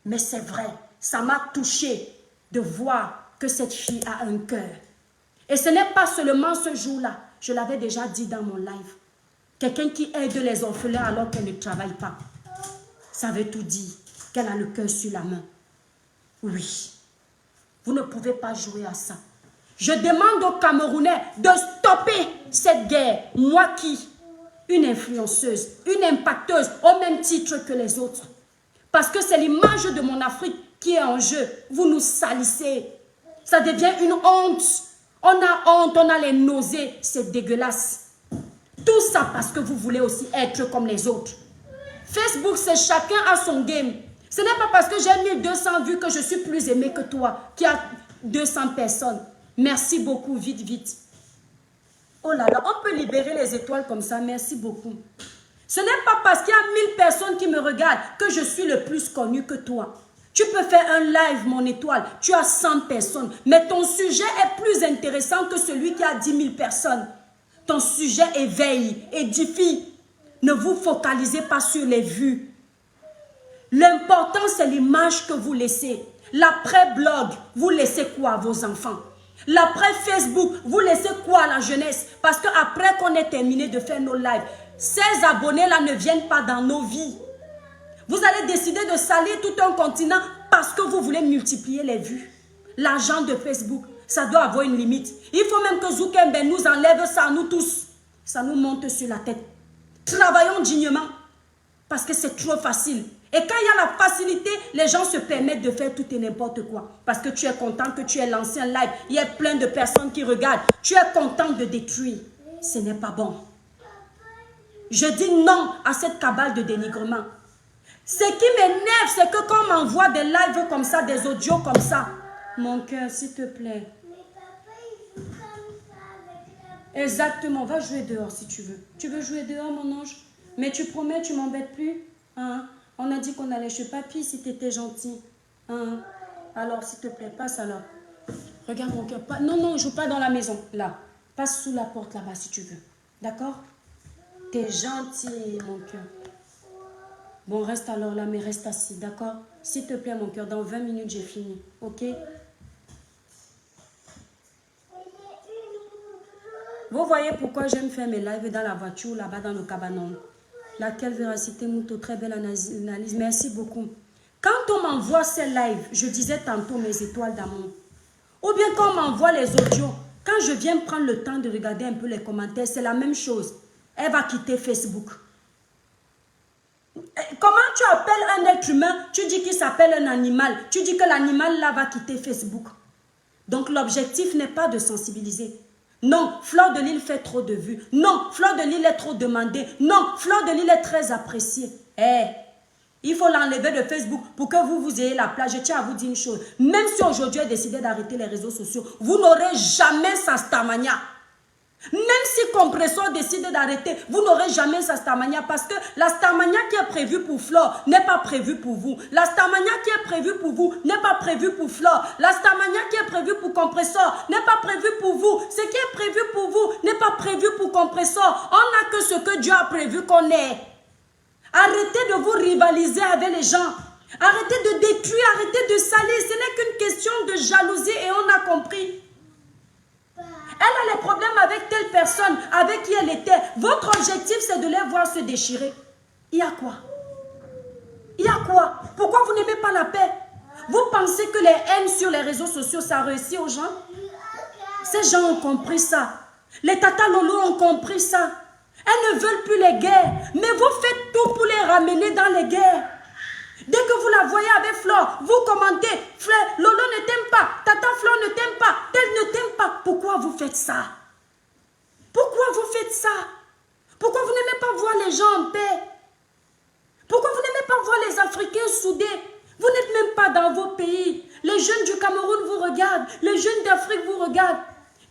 Mais c'est vrai, ça m'a touché de voir que cette fille a un cœur. Et ce n'est pas seulement ce jour-là. Je l'avais déjà dit dans mon live. Quelqu'un qui aide les orphelins alors qu'elle ne travaille pas. Ça veut tout dire. Qu'elle a le cœur sur la main. Oui. Vous ne pouvez pas jouer à ça. Je demande aux Camerounais de stopper cette guerre. Moi qui, une influenceuse, une impacteuse, au même titre que les autres. Parce que c'est l'image de mon Afrique qui est en jeu. Vous nous salissez. Ça devient une honte. On a honte, on a les nausées. C'est dégueulasse. Tout ça parce que vous voulez aussi être comme les autres. Facebook, c'est chacun a son game. Ce n'est pas parce que j'ai 1200 vues que je suis plus aimé que toi, qui a 200 personnes. Merci beaucoup, vite, vite. Oh là là, on peut libérer les étoiles comme ça, merci beaucoup. Ce n'est pas parce qu'il y a 1000 personnes qui me regardent que je suis le plus connu que toi. Tu peux faire un live, mon étoile, tu as 100 personnes, mais ton sujet est plus intéressant que celui qui a 10 000 personnes. Ton sujet éveille, édifie. Ne vous focalisez pas sur les vues. L'important, c'est l'image que vous laissez. L'après-blog, vous laissez quoi à vos enfants? L'après-Facebook, vous laissez quoi à la jeunesse? Parce qu'après qu'on ait terminé de faire nos lives, ces abonnés-là ne viennent pas dans nos vies. Vous allez décider de salir tout un continent parce que vous voulez multiplier les vues. L'argent de Facebook, ça doit avoir une limite. Il faut même que Zuckerberg nous enlève ça à nous tous. Ça nous monte sur la tête. Travaillons dignement parce que c'est trop facile. Et quand il y a la facilité, les gens se permettent de faire tout et n'importe quoi. Parce que tu es content que tu aies lancé un live. Il y a plein de personnes qui regardent. Tu es content de détruire. Ce n'est pas bon. Je dis non à cette cabale de dénigrement. Ce qui m'énerve, c'est que quand on m'envoie des lives comme ça, des audios comme ça. Mon cœur, s'il te plaît. Exactement, va jouer dehors si tu veux. Tu veux jouer dehors, mon ange? Mais tu promets, tu m'embêtes plus, hein? On a dit qu'on allait chez papy si tu étais gentil. Hein? Alors, s'il te plaît, passe alors. Regarde mon cœur. Non, non, joue pas dans la maison. Là. Passe sous la porte là-bas si tu veux. D'accord? T'es gentil, mon cœur. Bon, reste alors là, mais reste assis. D'accord? S'il te plaît, mon cœur, dans 20 minutes, j'ai fini. Ok? Vous voyez pourquoi j'aime faire mes lives dans la voiture, là-bas dans le cabanon. Laquelle véracité, Mouto, très belle analyse. Merci beaucoup. Quand on m'envoie ces lives, je disais tantôt mes étoiles d'amour. Ou bien quand on m'envoie les audios, quand je viens prendre le temps de regarder un peu les commentaires, c'est la même chose. Elle va quitter Facebook. Comment tu appelles un être humain? Tu dis qu'il s'appelle un animal. Tu dis que l'animal là va quitter Facebook. Donc l'objectif n'est pas de sensibiliser. Non, Fleur de Lille fait trop de vues. Non, Fleur de Lille est trop demandée. Non, Fleur de Lille est très appréciée. Il faut l'enlever de Facebook pour que vous ayez la place. Je tiens à vous dire une chose. Même si aujourd'hui elle décidé d'arrêter les réseaux sociaux, vous n'aurez jamais sa Starmania. Même si Compressor décide d'arrêter, vous n'aurez jamais sa Starmania parce que la Starmania qui est prévue pour Flore n'est pas prévue pour vous. La Starmania qui est prévue pour vous n'est pas prévue pour Flore. La Starmania qui est prévue pour Compressor n'est pas prévue pour vous. Ce qui est prévu pour vous n'est pas prévu pour Compressor. On n'a que ce que Dieu a prévu qu'on ait. Arrêtez de vous rivaliser avec les gens. Arrêtez de détruire, arrêtez de salir. Ce n'est qu'une question de jalousie et on a compris. Elle a les problèmes avec telle personne, avec qui elle était. Votre objectif, c'est de les voir se déchirer. Il y a quoi? Il y a quoi? Pourquoi vous n'aimez pas la paix? Vous pensez que les haines sur les réseaux sociaux, ça réussit aux gens? Ces gens ont compris ça. Les Tata Lolo ont compris ça. Elles ne veulent plus les guerres. Mais vous faites tout pour les ramener dans les guerres. Dès que vous la voyez avec Flore, vous commentez, Fleur, Lolo ne t'aime pas, Tata Flore ne t'aime pas, tel ne t'aime pas. Pourquoi vous faites ça? Pourquoi vous faites ça? Pourquoi vous n'aimez pas voir les gens en paix? Pourquoi vous n'aimez pas voir les Africains soudés? Vous n'êtes même pas dans vos pays. Les jeunes du Cameroun vous regardent, les jeunes d'Afrique vous regardent.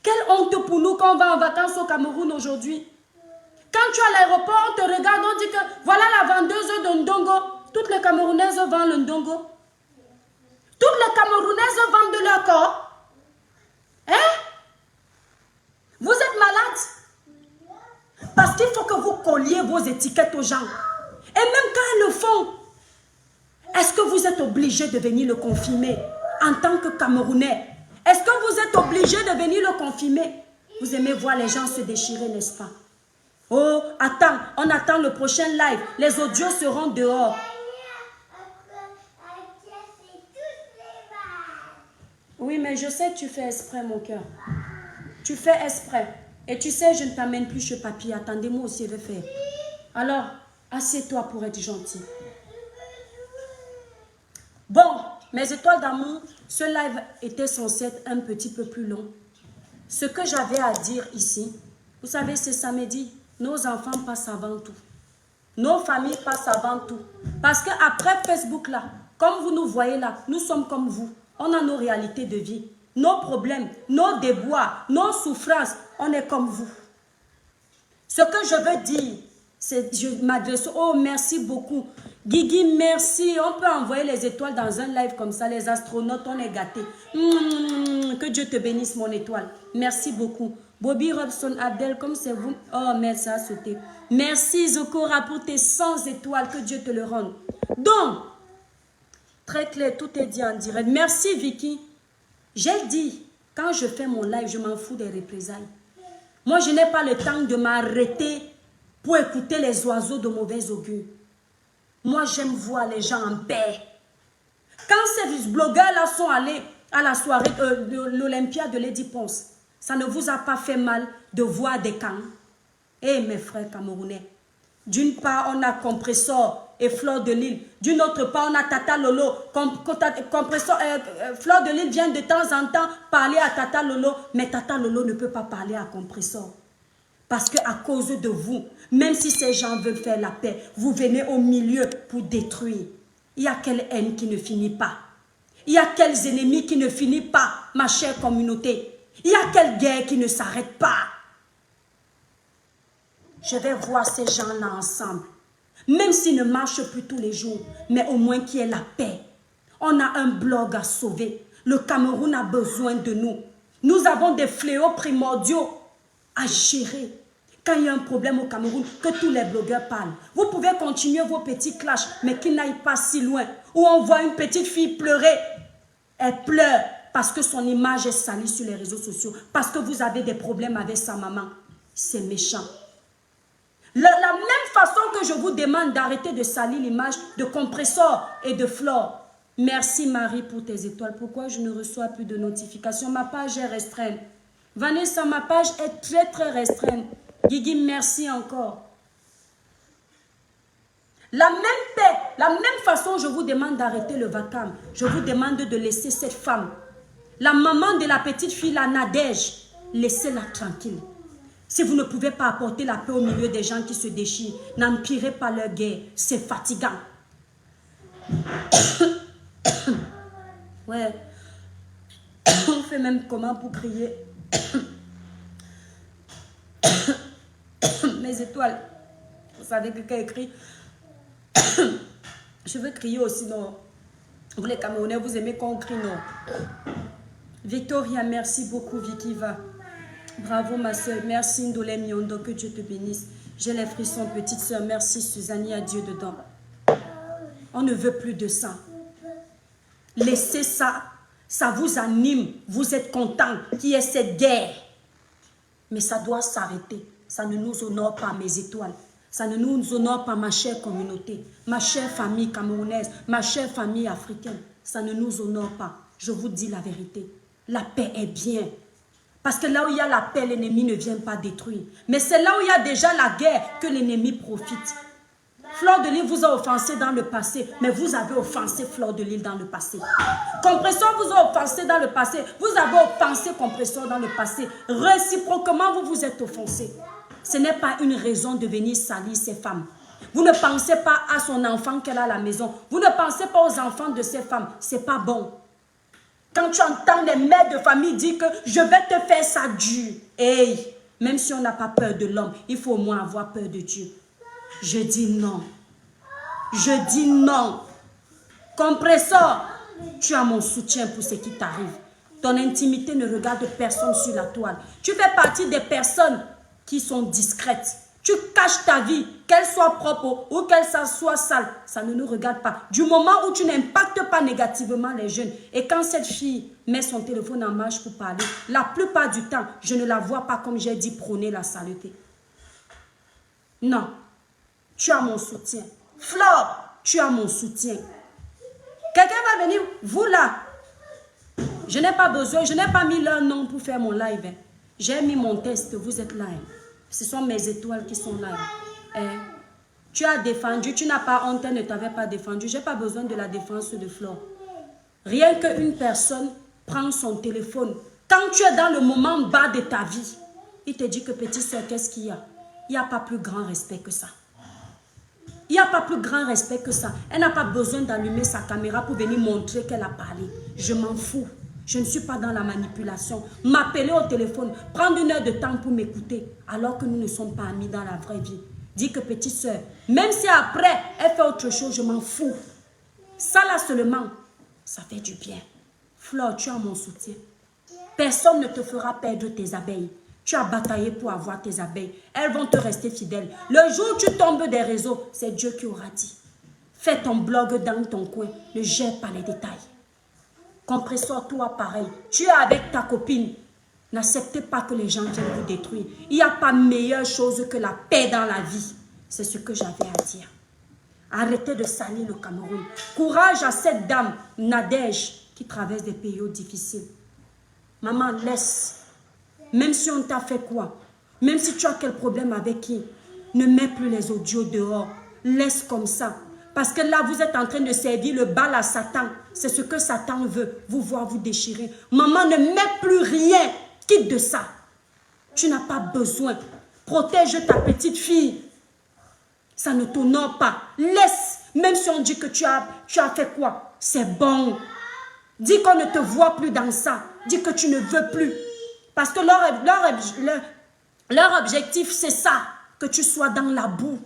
Quelle honte pour nous quand on va en vacances au Cameroun aujourd'hui. Quand tu es à l'aéroport, on te regarde, on dit que voilà la vendeuse de Ndongo. Toutes les Camerounaises vendent le Ndongo. Toutes les Camerounaises vendent de leur corps. Hein? Vous êtes malade? Parce qu'il faut que vous colliez vos étiquettes aux gens. Et même quand elles le font, est-ce que vous êtes obligé de venir le confirmer en tant que Camerounais? Est-ce que vous êtes obligé de venir le confirmer? Vous aimez voir les gens se déchirer, n'est-ce pas? Oh, attends, on attend le prochain live. Les audios seront dehors. Oui, mais je sais que tu fais exprès, mon cœur. Tu fais exprès. Et tu sais, je ne t'amène plus chez papy. Attendez-moi aussi de faire. Alors, assieds-toi pour être gentil. Bon, mes étoiles d'amour, ce live était censé être un petit peu plus long. Ce que j'avais à dire ici, vous savez, c'est samedi. Nos enfants passent avant tout. Nos familles passent avant tout. Parce qu'après Facebook là, comme vous nous voyez là, nous sommes comme vous. On a nos réalités de vie, nos problèmes, nos déboires, nos souffrances. On est comme vous. Ce que je veux dire, c'est je m'adresse. Oh, merci beaucoup. Guigui, merci. On peut envoyer les étoiles dans un live comme ça. Les astronautes, on est gâtés. Que Dieu te bénisse, mon étoile. Merci beaucoup. Bobby Robson Abdel, comme c'est vous. Oh, merci à sauter. Merci, Zokora, pour tes 100 étoiles. Que Dieu te le rende. Donc, très clair, tout est dit en direct. Merci, Vicky. J'ai dit, quand je fais mon live, je m'en fous des représailles. Moi, je n'ai pas le temps de m'arrêter pour écouter les oiseaux de mauvais augure. Moi, j'aime voir les gens en paix. Quand ces blogueurs-là sont allés à la soirée de l'Olympia de Lady Ponce, ça ne vous a pas fait mal de voir des camps? Eh, mes frères camerounais, d'une part, on a Compressor et Fleur de Lille. D'une autre part, on a Tata Lolo. Fleur de Lille vient de temps en temps parler à Tata Lolo, mais Tata Lolo ne peut pas parler à Compressor. Parce qu'à cause de vous, même si ces gens veulent faire la paix, vous venez au milieu pour détruire. Il y a quelle haine qui ne finit pas? Il y a quels ennemis qui ne finissent pas, ma chère communauté? Il y a quelle guerre qui ne s'arrête pas? Je vais voir ces gens-là ensemble. Même s'ils ne marchent plus tous les jours, mais au moins qu'il y ait la paix. On a un blog à sauver. Le Cameroun a besoin de nous. Nous avons des fléaux primordiaux à gérer. Quand il y a un problème au Cameroun, que tous les blogueurs parlent. Vous pouvez continuer vos petits clashs, mais qu'ils n'aillent pas si loin. Où on voit une petite fille pleurer. Elle pleure parce que son image est salie sur les réseaux sociaux. Parce que vous avez des problèmes avec sa maman. C'est méchant. La même façon que je vous demande d'arrêter de salir l'image de Compressor et de Flore. Merci Marie pour tes étoiles. Pourquoi je ne reçois plus de notifications? Ma page est restreinte. Vanessa, ma page est très très restreinte. Guigui, merci encore. La même paix, la même façon, je vous demande d'arrêter le vacarme. Je vous demande de laisser cette femme, la maman de la petite fille, la Nadège, laissez-la tranquille. Si vous ne pouvez pas apporter la paix au milieu des gens qui se déchirent, n'empirez pas leur guerre, c'est fatigant. Ouais. On fait même comment pour crier? Mes étoiles. Vous savez que quelqu'un écrit. Je veux crier aussi, non? Vous les Camerounais, vous aimez qu'on crie, non? Victoria, merci beaucoup, Vicky va. Bravo ma soeur, merci Ndolé Miondo, que Dieu te bénisse. J'ai les frissons, petite soeur, merci Suzanne, à Dieu dedans. On ne veut plus de ça. Laissez ça, ça vous anime, vous êtes content qu'il y ait cette guerre. Mais ça doit s'arrêter, ça ne nous honore pas mes étoiles. Ça ne nous honore pas ma chère communauté, ma chère famille camerounaise, ma chère famille africaine. Ça ne nous honore pas, je vous dis la vérité. La paix est bien. Parce que là où il y a la paix, l'ennemi ne vient pas détruire. Mais c'est là où il y a déjà la guerre que l'ennemi profite. Fleur de Lille vous a offensé dans le passé, mais vous avez offensé Fleur de Lille dans le passé. Compressor vous a offensé dans le passé, vous avez offensé Compressor dans le passé. Réciproquement, vous vous êtes offensé. Ce n'est pas une raison de venir salir ces femmes. Vous ne pensez pas à son enfant qu'elle a à la maison. Vous ne pensez pas aux enfants de ces femmes. Ce n'est pas bon. Quand tu entends les mères de famille dire que je vais te faire ça dur. Hey, même si on n'a pas peur de l'homme, il faut au moins avoir peur de Dieu. Je dis non. Je dis non. Compressor, tu as mon soutien pour ce qui t'arrive. Ton intimité ne regarde personne sur la toile. Tu fais partie des personnes qui sont discrètes. Tu caches ta vie, qu'elle soit propre ou qu'elle soit sale, ça ne nous regarde pas. Du moment où tu n'impactes pas négativement les jeunes, et quand cette fille met son téléphone en marche pour parler. La plupart du temps, je ne la vois pas comme j'ai dit prôner la saleté. Non. Tu as mon soutien. Flore, tu as mon soutien. Quelqu'un va venir, vous là. Je n'ai pas besoin, je n'ai pas mis leur nom pour faire mon live. Hein. J'ai mis mon test, vous êtes là. Hein. Ce sont mes étoiles qui sont là. Hein. Tu as défendu, tu n'as pas honte, elle ne t'avait pas défendu. Je n'ai pas besoin de la défense de Flore. Rien qu'une personne prend son téléphone. Quand tu es dans le moment bas de ta vie, il te dit que petite soeur, qu'est-ce qu'il y a? Il n'y a pas plus grand respect que ça. Il n'y a pas plus grand respect que ça. Elle n'a pas besoin d'allumer sa caméra pour venir montrer qu'elle a parlé. Je m'en fous. Je ne suis pas dans la manipulation. M'appeler au téléphone, prendre 1 heure de temps pour m'écouter, alors que nous ne sommes pas amis dans la vraie vie. Dis que petite soeur, même si après, elle fait autre chose, je m'en fous. Ça là seulement, ça fait du bien. Flore, tu as mon soutien. Personne ne te fera perdre tes abeilles. Tu as bataillé pour avoir tes abeilles. Elles vont te rester fidèles. Le jour où tu tombes des réseaux, c'est Dieu qui aura dit. Fais ton blog dans ton coin. Ne gère pas les détails. Compresseur, toi pareil. Tu es avec ta copine. N'acceptez pas que les gens viennent vous détruire. Il n'y a pas meilleure chose que la paix dans la vie. C'est ce que j'avais à dire. Arrêtez de salir le Cameroun. Courage à cette dame, Nadège, qui traverse des périodes difficiles. Maman, laisse. Même si on t'a fait quoi, même si tu as quel problème avec qui, ne mets plus les audios dehors. Laisse comme ça. Parce que là, vous êtes en train de servir le bal à Satan. C'est ce que Satan veut, vous voir vous déchirer. Maman, ne mets plus rien. Quitte de ça. Tu n'as pas besoin. Protège ta petite fille. Ça ne t'honore pas. Laisse. Même si on dit que tu as fait quoi, c'est bon. Dis qu'on ne te voit plus dans ça. Dis que tu ne veux plus. Parce que leur objectif, c'est ça, que tu sois dans la boue.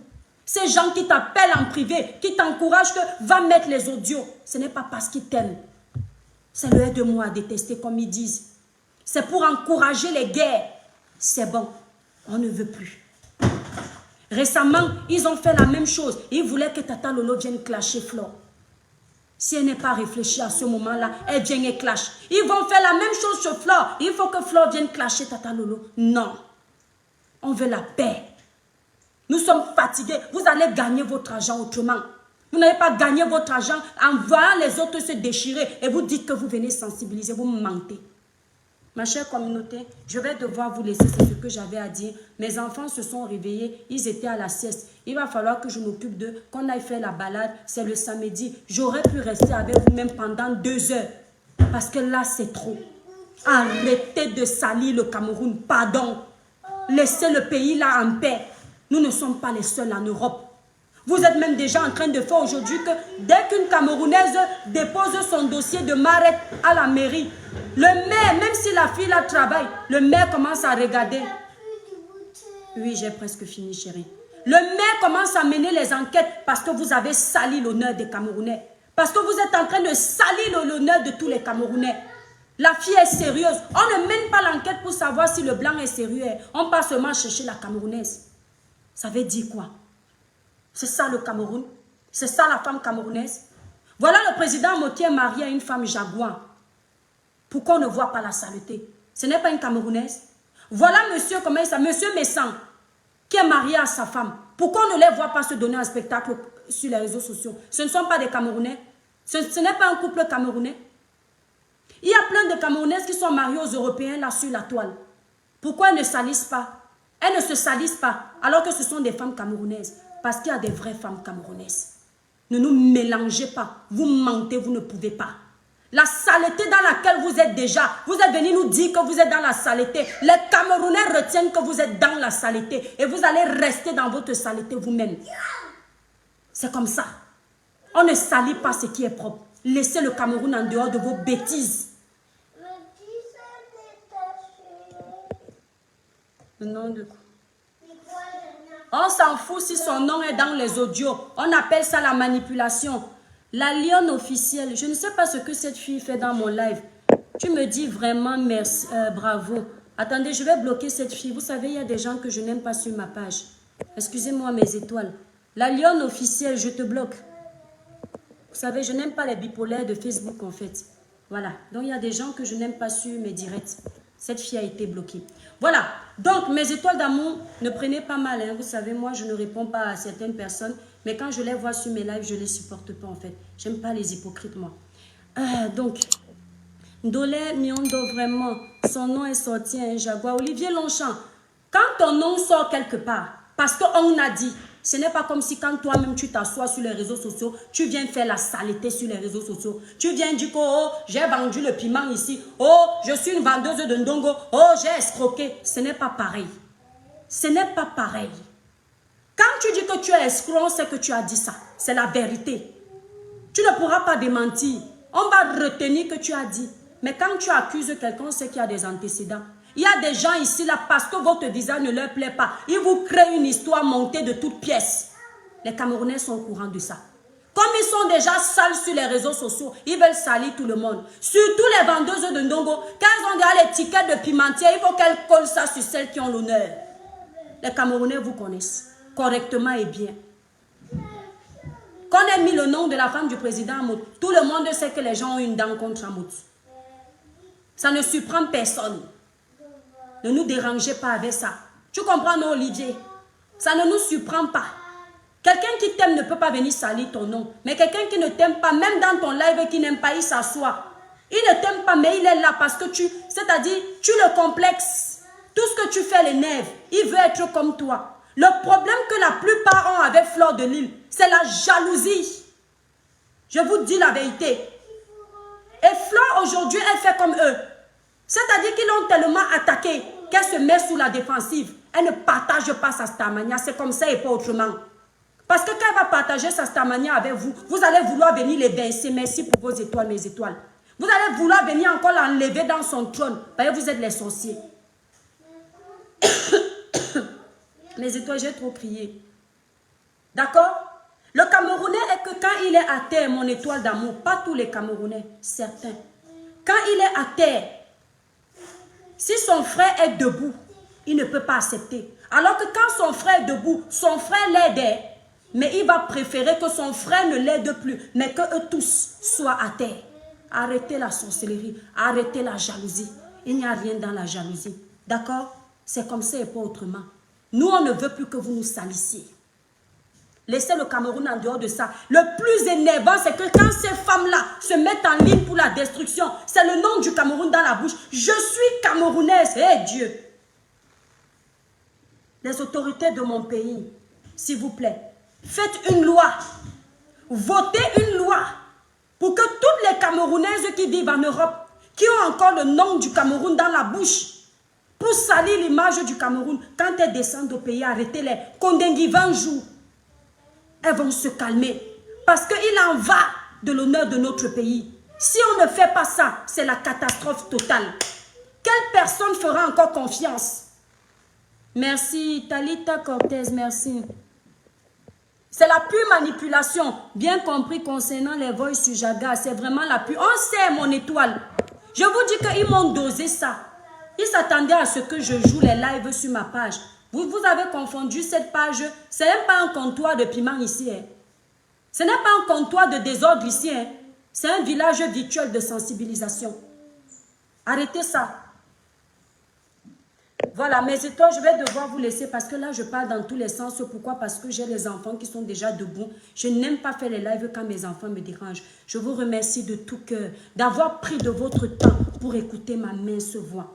Ces gens qui t'appellent en privé, qui t'encouragent que va mettre les audios, ce n'est pas parce qu'ils t'aiment. C'est le aide-moi à détester, comme ils disent. C'est pour encourager les guerres. C'est bon, on ne veut plus. Récemment, ils ont fait la même chose. Ils voulaient que Tata Lolo vienne clasher Flore. Si elle n'est pas réfléchie à ce moment-là, elle vient et clash. Ils vont faire la même chose sur Flore. Il faut que Flore vienne clasher Tata Lolo. Non. On veut la paix. Nous sommes fatigués. Vous allez gagner votre argent autrement. Vous n'allez pas gagner votre argent en voyant les autres se déchirer et vous dites que vous venez sensibiliser. Vous me mentez. Ma chère communauté, je vais devoir vous laisser, c'est ce que j'avais à dire. Mes enfants se sont réveillés, ils étaient à la sieste. Il va falloir que je m'occupe d'eux, qu'on aille faire la balade, c'est le samedi. J'aurais pu rester avec vous même pendant 2 heures. Parce que là, c'est trop. Arrêtez de salir le Cameroun, pardon. Laissez le pays là en paix. Nous ne sommes pas les seuls en Europe. Vous êtes même déjà en train de faire aujourd'hui que dès qu'une Camerounaise dépose son dossier de marette à la mairie, le maire, même si la fille là travaille, le maire commence à regarder. Oui, j'ai presque fini, chérie. Le maire commence à mener les enquêtes parce que vous avez sali l'honneur des Camerounais. Parce que vous êtes en train de salir l'honneur de tous les Camerounais. La fille est sérieuse. On ne mène pas l'enquête pour savoir si le blanc est sérieux. On passe seulement chercher la Camerounaise. Ça veut dire quoi? C'est ça le Cameroun? C'est ça la femme camerounaise? Voilà le président Motier marié à une femme jaguar. Pourquoi on ne voit pas la saleté? Ce n'est pas une Camerounaise. Voilà monsieur, comment il s'appelle? Monsieur Messan, qui est marié à sa femme. Pourquoi on ne les voit pas se donner un spectacle sur les réseaux sociaux? Ce ne sont pas des Camerounais. Ce n'est pas un couple camerounais. Il y a plein de Camerounaises qui sont mariées aux Européens là sur la toile. Pourquoi elles ne salissent pas? Elles ne se salissent pas alors que ce sont des femmes camerounaises. Parce qu'il y a des vraies femmes camerounaises. Ne nous mélangez pas. Vous mentez, vous ne pouvez pas. La saleté dans laquelle vous êtes déjà, vous êtes venu nous dire que vous êtes dans la saleté. Les Camerounais retiennent que vous êtes dans la saleté. Et vous allez rester dans votre saleté vous-même. C'est comme ça. On ne salit pas ce qui est propre. Laissez le Cameroun en dehors de vos bêtises. Le nom de quoi? On s'en fout si son nom est dans les audios. On appelle ça la manipulation. La lionne officielle. Je ne sais pas ce que cette fille fait dans mon live. Tu me dis vraiment merci, bravo. Attendez, je vais bloquer cette fille. Vous savez, il y a des gens que je n'aime pas sur ma page. Excusez-moi mes étoiles. La lionne officielle, je te bloque. Vous savez, je n'aime pas les bipolaires de Facebook en fait. Voilà. Donc, il y a des gens que je n'aime pas sur mes directs. Cette fille a été bloquée. Voilà. Donc, mes étoiles d'amour, ne prenez pas mal. Hein. Vous savez, moi, je ne réponds pas à certaines personnes. Mais quand je les vois sur mes lives, je ne les supporte pas, en fait. J'aime pas les hypocrites, moi. Donc, Ndolé Miondo, vraiment, son nom est sorti, un jaguar. Olivier Longchamp, quand ton nom sort quelque part, parce qu'on a dit, ce n'est pas comme si quand toi-même tu t'assois sur les réseaux sociaux, tu viens faire la saleté sur les réseaux sociaux. Tu viens dire que oh, j'ai vendu le piment ici. Oh, je suis une vendeuse de ndongo. Oh, j'ai escroqué. Ce n'est pas pareil. Ce n'est pas pareil. Quand tu dis que tu es escroc, on sait que tu as dit ça. C'est la vérité. Tu ne pourras pas démentir. On va retenir que tu as dit. Mais quand tu accuses quelqu'un, on sait qu'il y a des antécédents. Il y a des gens ici, là, parce que votre design ne leur plaît pas. Ils vous créent une histoire montée de toutes pièces. Les Camerounais sont au courant de ça. Comme ils sont déjà sales sur les réseaux sociaux, ils veulent salir tout le monde. Surtout les vendeuses de ndongo. Quand elles ont déjà l'étiquette de pimentier, il faut qu'elles collent ça sur celles qui ont l'honneur. Les Camerounais vous connaissent correctement et bien. Quand on a mis le nom de la femme du président Amout, tout le monde sait que les gens ont une dent contre Amout. Ça ne surprend personne. Ne nous dérangez pas avec ça. Tu comprends, non, Olivier? Ça ne nous surprend pas. Quelqu'un qui t'aime ne peut pas venir salir ton nom. Mais quelqu'un qui ne t'aime pas, même dans ton live et qui n'aime pas, il s'assoit. Il ne t'aime pas, mais il est là parce que c'est-à-dire, tu le complexes. Tout ce que tu fais l'énerve. Il veut être comme toi. Le problème que la plupart ont avec Fleur de Lille, c'est la jalousie. Je vous dis la vérité. Et Fleur, aujourd'hui, elle fait comme eux. C'est-à-dire qu'ils l'ont tellement attaquée qu'elle se met sous la défensive. Elle ne partage pas sa stamania. C'est comme ça et pas autrement. Parce que quand elle va partager sa stamania avec vous, vous allez vouloir venir les baisser. Merci pour vos étoiles, mes étoiles. Vous allez vouloir venir encore l'enlever dans son trône. Parce que vous êtes les sorciers. Mes étoiles, j'ai trop crié. D'accord? Le Camerounais est que quand il est à terre, mon étoile d'amour, pas tous les Camerounais, certains. Quand il est à terre, si son frère est debout, il ne peut pas accepter. Alors que quand son frère est debout, son frère l'aide, mais il va préférer que son frère ne l'aide plus, mais qu'eux tous soient à terre. Arrêtez la sorcellerie, arrêtez la jalousie. Il n'y a rien dans la jalousie. D'accord? C'est comme ça et pas autrement. Nous, on ne veut plus que vous nous salissiez. Laissez le Cameroun en dehors de ça. Le plus énervant, c'est que quand ces femmes-là se mettent en ligne pour la destruction, c'est le nom du Cameroun dans la bouche. Je suis camerounaise. Eh Dieu! Les autorités de mon pays, s'il vous plaît, faites une loi. Votez une loi pour que toutes les Camerounaises qui vivent en Europe, qui ont encore le nom du Cameroun dans la bouche, pour salir l'image du Cameroun, quand elles descendent au pays, arrêtez-les. Kondengi 20 jours. Elles vont se calmer. Parce qu'il en va de l'honneur de notre pays. Si on ne fait pas ça, c'est la catastrophe totale. Quelle personne fera encore confiance? Merci, Talita Cortez, merci. C'est la pure manipulation. Bien compris concernant les voix sur Jaga. C'est vraiment la pure. On sait, mon étoile. Je vous dis qu'ils m'ont dosé ça. Ils s'attendaient à ce que je joue les lives sur ma page. Vous avez confondu cette page. Ce n'est pas un comptoir de piment ici. Hein. Ce n'est pas un comptoir de désordre ici. Hein. C'est un village virtuel de sensibilisation. Arrêtez ça. Voilà, mes étoiles, je vais devoir vous laisser parce que là, je parle dans tous les sens. Pourquoi? Parce que j'ai les enfants qui sont déjà debout. Je n'aime pas faire les lives quand mes enfants me dérangent. Je vous remercie de tout cœur d'avoir pris de votre temps pour écouter ma mince voix.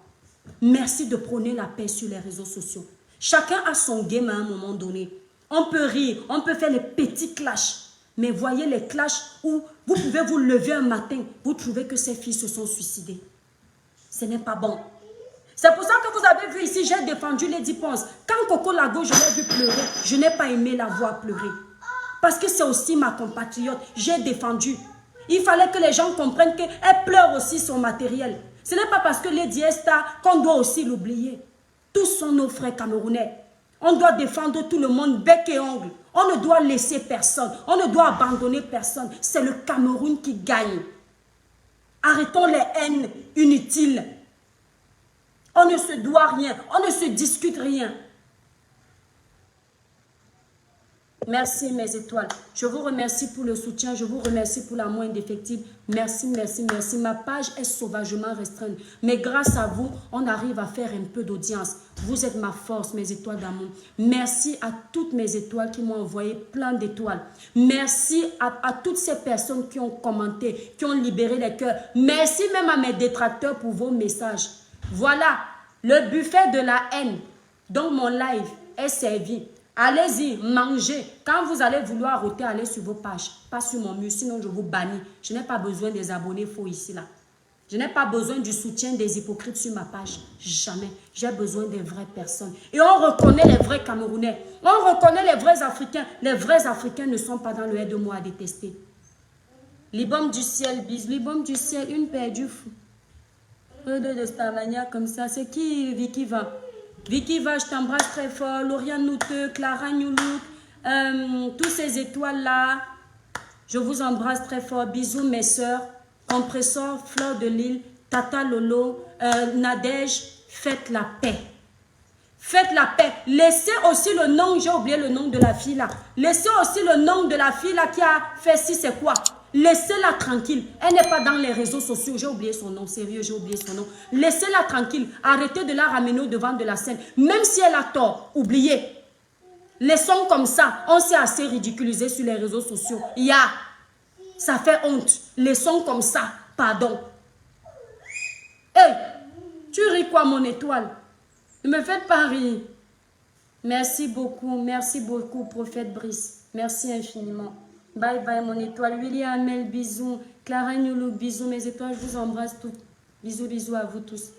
Merci de prôner la paix sur les réseaux sociaux. Chacun a son game à un moment donné. On peut rire, on peut faire les petits clashs. Mais voyez les clashs où vous pouvez vous lever un matin, vous trouvez que ces filles se sont suicidées. Ce n'est pas bon. C'est pour ça que vous avez vu ici, j'ai défendu Lady Ponce. Quand Coco Lago, je l'ai vu pleurer, je n'ai pas aimé la voir pleurer. Parce que c'est aussi ma compatriote. J'ai défendu. Il fallait que les gens comprennent qu'elle pleure aussi son matériel. Ce n'est pas parce que Lady Esther qu'on doit aussi l'oublier. Tous sont nos frères camerounais. On doit défendre tout le monde bec et ongle. On ne doit laisser personne. On ne doit abandonner personne. C'est le Cameroun qui gagne. Arrêtons les haines inutiles. On ne se doit rien. On ne se discute rien. Merci mes étoiles. Je vous remercie pour le soutien. Je vous remercie pour l'amour indéfectible. Merci, merci, merci. Ma page est sauvagement restreinte. Mais grâce à vous, on arrive à faire un peu d'audience. Vous êtes ma force, mes étoiles d'amour. Merci à toutes mes étoiles qui m'ont envoyé plein d'étoiles. Merci à toutes ces personnes qui ont commenté, qui ont libéré les cœurs. Merci même à mes détracteurs pour vos messages. Voilà, le buffet de la haine dans mon live est servi. Allez-y, mangez. Quand vous allez vouloir ôter, allez sur vos pages, pas sur mon mur, sinon je vous bannis. Je n'ai pas besoin des abonnés faux ici, là. Je n'ai pas besoin du soutien des hypocrites sur ma page. Jamais. J'ai besoin des vraies personnes. Et on reconnaît les vrais Camerounais. On reconnaît les vrais Africains. Les vrais Africains ne sont pas dans le aide-moi à détester. L'ibom du ciel, bis. L'ibom du ciel, une perdue fou. De Starmania comme ça. C'est qui Vicky va? Vicky va, je t'embrasse très fort. Lauriane Nouteux, Clara Newlook, tous ces étoiles-là. Je vous embrasse très fort. Bisous mes soeurs. Compressor, Fleur de Lille, Tata Lolo, Nadège. Faites la paix. Faites la paix. Laissez aussi le nom, j'ai oublié le nom de la fille là. Laissez aussi le nom de la fille là qui a fait si c'est quoi. Laissez-la tranquille. Elle n'est pas dans les réseaux sociaux. J'ai oublié son nom. Sérieux, j'ai oublié son nom. Laissez-la tranquille. Arrêtez de la ramener au devant de la scène. Même si elle a tort, oubliez. Laissons comme ça. On s'est assez ridiculisé sur les réseaux sociaux. Ça fait honte. Laissons comme ça. Pardon. Hey, tu ris quoi mon étoile? Ne me faites pas rire. Merci beaucoup, prophète Brice. Merci infiniment. Bye bye mon étoile. William Amel, bisous. Clara Nyoulou, bisous mes étoiles. Je vous embrasse toutes. Bisous, bisous à vous tous.